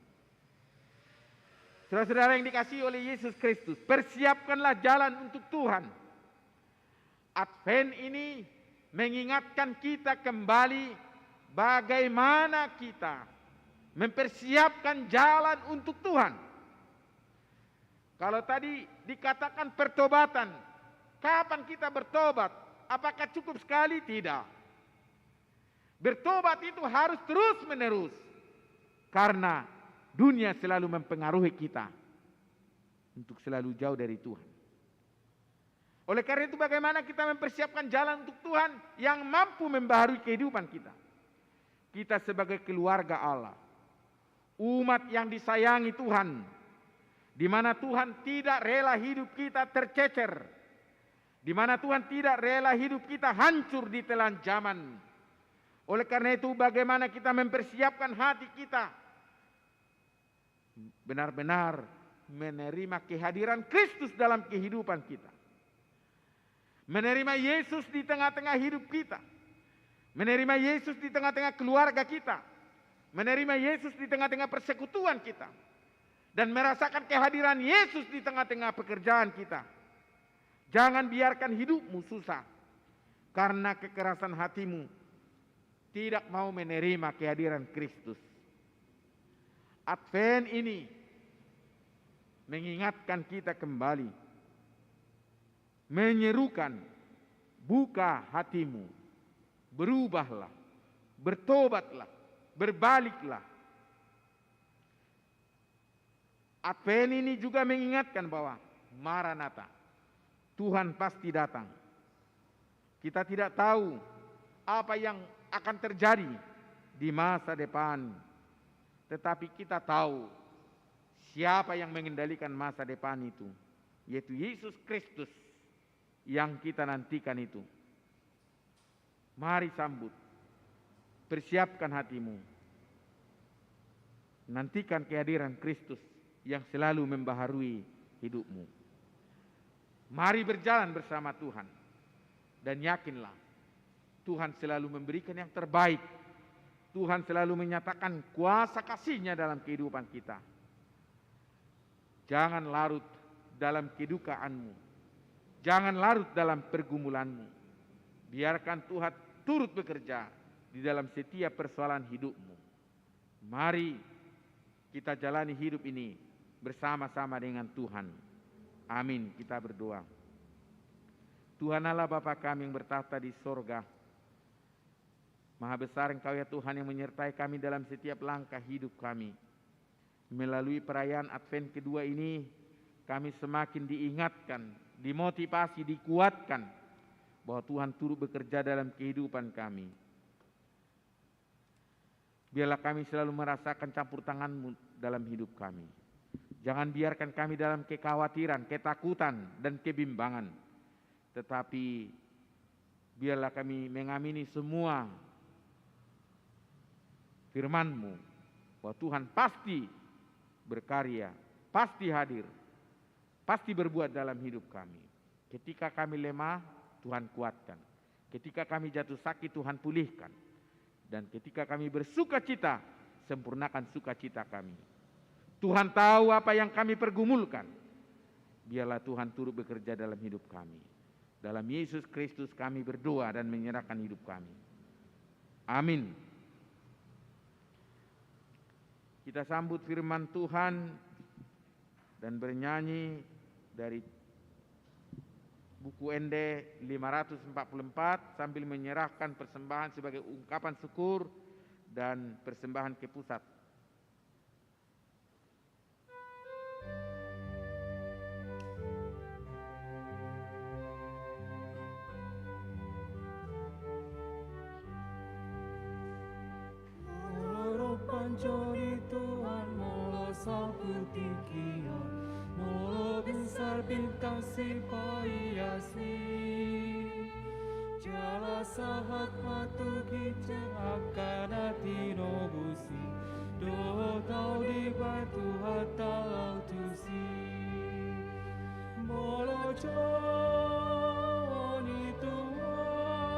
Saudara-saudara yang dikasihi oleh Yesus Kristus, persiapkanlah jalan untuk Tuhan. Advent ini mengingatkan kita kembali bagaimana kita mempersiapkan jalan untuk Tuhan. Kalau tadi dikatakan pertobatan, kapan kita bertobat? Apakah cukup sekali? Tidak. Bertobat itu harus terus-menerus. Karena dunia selalu mempengaruhi kita untuk selalu jauh dari Tuhan. Oleh karena itu bagaimana kita mempersiapkan jalan untuk Tuhan yang mampu membaharui kehidupan kita. Kita sebagai keluarga Allah, umat yang disayangi Tuhan, di mana Tuhan tidak rela hidup kita tercecer, di mana Tuhan tidak rela hidup kita hancur di telan zaman. Oleh karena itu bagaimana kita mempersiapkan hati kita benar-benar menerima kehadiran Kristus dalam kehidupan kita. Menerima Yesus di tengah-tengah hidup kita. Menerima Yesus di tengah-tengah keluarga kita. Menerima Yesus di tengah-tengah persekutuan kita. Dan merasakan kehadiran Yesus di tengah-tengah pekerjaan kita. Jangan biarkan hidupmu susah karena kekerasan hatimu tidak mau menerima kehadiran Kristus. Advent ini mengingatkan kita kembali, menyerukan, buka hatimu, berubahlah, bertobatlah, berbaliklah. Advent ini juga mengingatkan bahwa Maranatha, Tuhan pasti datang. Kita tidak tahu apa yang akan terjadi di masa depan. Tetapi kita tahu siapa yang mengendalikan masa depan itu, yaitu Yesus Kristus yang kita nantikan itu. Mari sambut, persiapkan hatimu, nantikan kehadiran Kristus yang selalu membaharui hidupmu. Mari berjalan bersama Tuhan dan yakinlah Tuhan selalu memberikan yang terbaik. Tuhan selalu menyatakan kuasa kasih-Nya dalam kehidupan kita. Jangan larut dalam kedukaanmu. Jangan larut dalam pergumulanmu. Biarkan Tuhan turut bekerja di dalam setiap persoalan hidupmu. Mari kita jalani hidup ini bersama-sama dengan Tuhan. Amin. Kita berdoa. Tuhan Allah Bapa kami yang bertahta di sorga, Maha besar Engkau ya Tuhan yang menyertai kami dalam setiap langkah hidup kami. Melalui perayaan Advent kedua ini, kami semakin diingatkan, dimotivasi, dikuatkan bahwa Tuhan turut bekerja dalam kehidupan kami. Biarlah kami selalu merasakan campur tangan-Mu dalam hidup kami. Jangan biarkan kami dalam kekhawatiran, ketakutan, dan kebimbangan. Tetapi biarlah kami mengamini semua firman-Mu, bahwa Tuhan pasti berkarya, pasti hadir, pasti berbuat dalam hidup kami. Ketika kami lemah, Tuhan kuatkan. Ketika kami jatuh sakit, Tuhan pulihkan. Dan ketika kami bersuka cita, sempurnakan sukacita kami. Tuhan tahu apa yang kami pergumulkan. Biarlah Tuhan turut bekerja dalam hidup kami. Dalam Yesus Kristus kami berdoa dan menyerahkan hidup kami. Amin. Kita sambut firman Tuhan dan bernyanyi dari buku ND 544 sambil menyerahkan persembahan sebagai ungkapan syukur dan persembahan ke pusat. Panjori Tuhan mula saputi kia, mula besar bintang simpai asli. Jala sahat matu kijang akan hati nobusi, do tau di batu hatal tusi. Mula joni Tuhan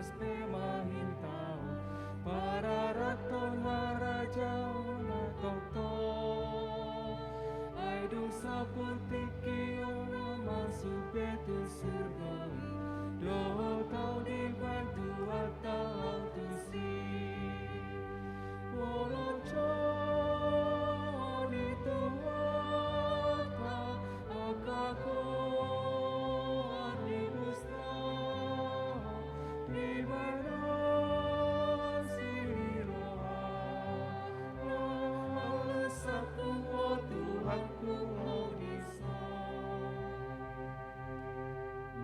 Yesus pemahintau para raton haraja na tokto ai dosa putiki ona masuk betu surga do tau dibantu atau tusi woloco ni tuata akako ani gusta di mana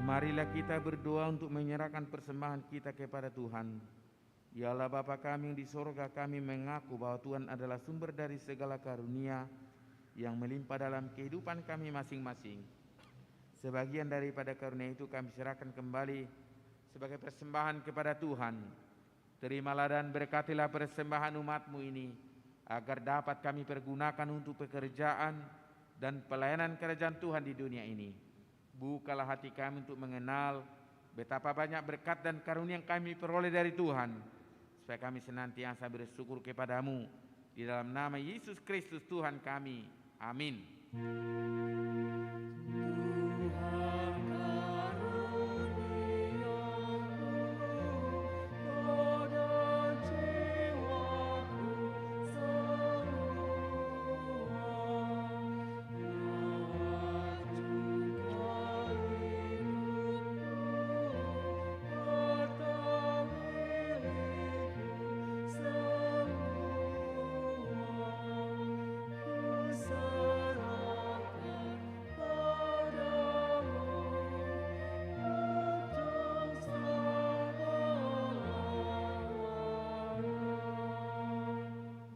Marilah kita berdoa untuk menyerahkan persembahan kita kepada Tuhan. Ya Allah Bapa kami yang di sorga, kami mengaku bahwa Tuhan adalah sumber dari segala karunia yang melimpah dalam kehidupan kami masing-masing. Sebagian daripada karunia itu kami serahkan kembali sebagai persembahan kepada Tuhan. Terimalah dan berkatilah persembahan umat-Mu ini, agar dapat kami pergunakan untuk pekerjaan dan pelayanan kerajaan Tuhan di dunia ini. Bukalah hati kami untuk mengenal betapa banyak berkat dan karunia yang kami peroleh dari Tuhan, supaya kami senantiasa bersyukur kepada-Mu. Di dalam nama Yesus Kristus Tuhan kami. Amin.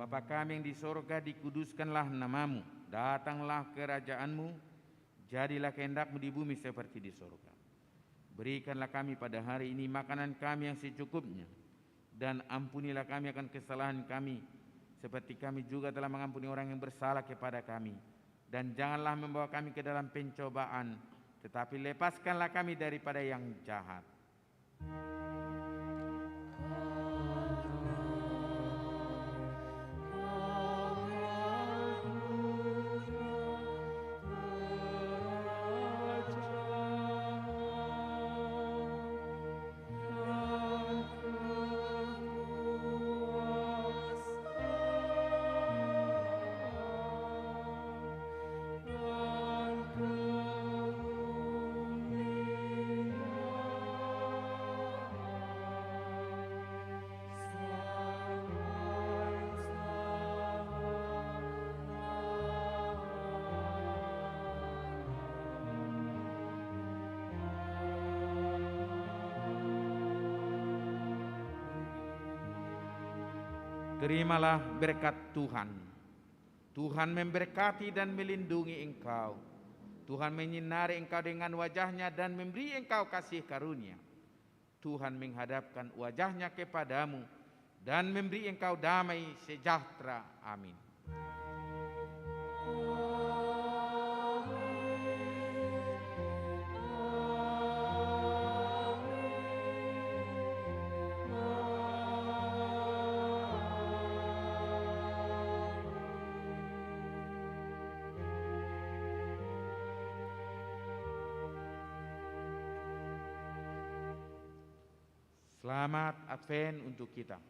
Bapa kami yang di sorga, dikuduskanlah nama-Mu, datanglah kerajaan-Mu, jadilah kehendak-Mu di bumi seperti di sorga. Berikanlah kami pada hari ini makanan kami yang secukupnya, dan ampunilah kami akan kesalahan kami, seperti kami juga telah mengampuni orang yang bersalah kepada kami. Dan janganlah membawa kami ke dalam pencobaan, tetapi lepaskanlah kami daripada yang jahat. Terimalah berkat Tuhan. Tuhan memberkati dan melindungi engkau. Tuhan menyinari engkau dengan wajah-Nya dan memberi engkau kasih karunia. Tuhan menghadapkan wajah-Nya kepadamu dan memberi engkau damai sejahtera. Amin. Selamat Advent untuk kita.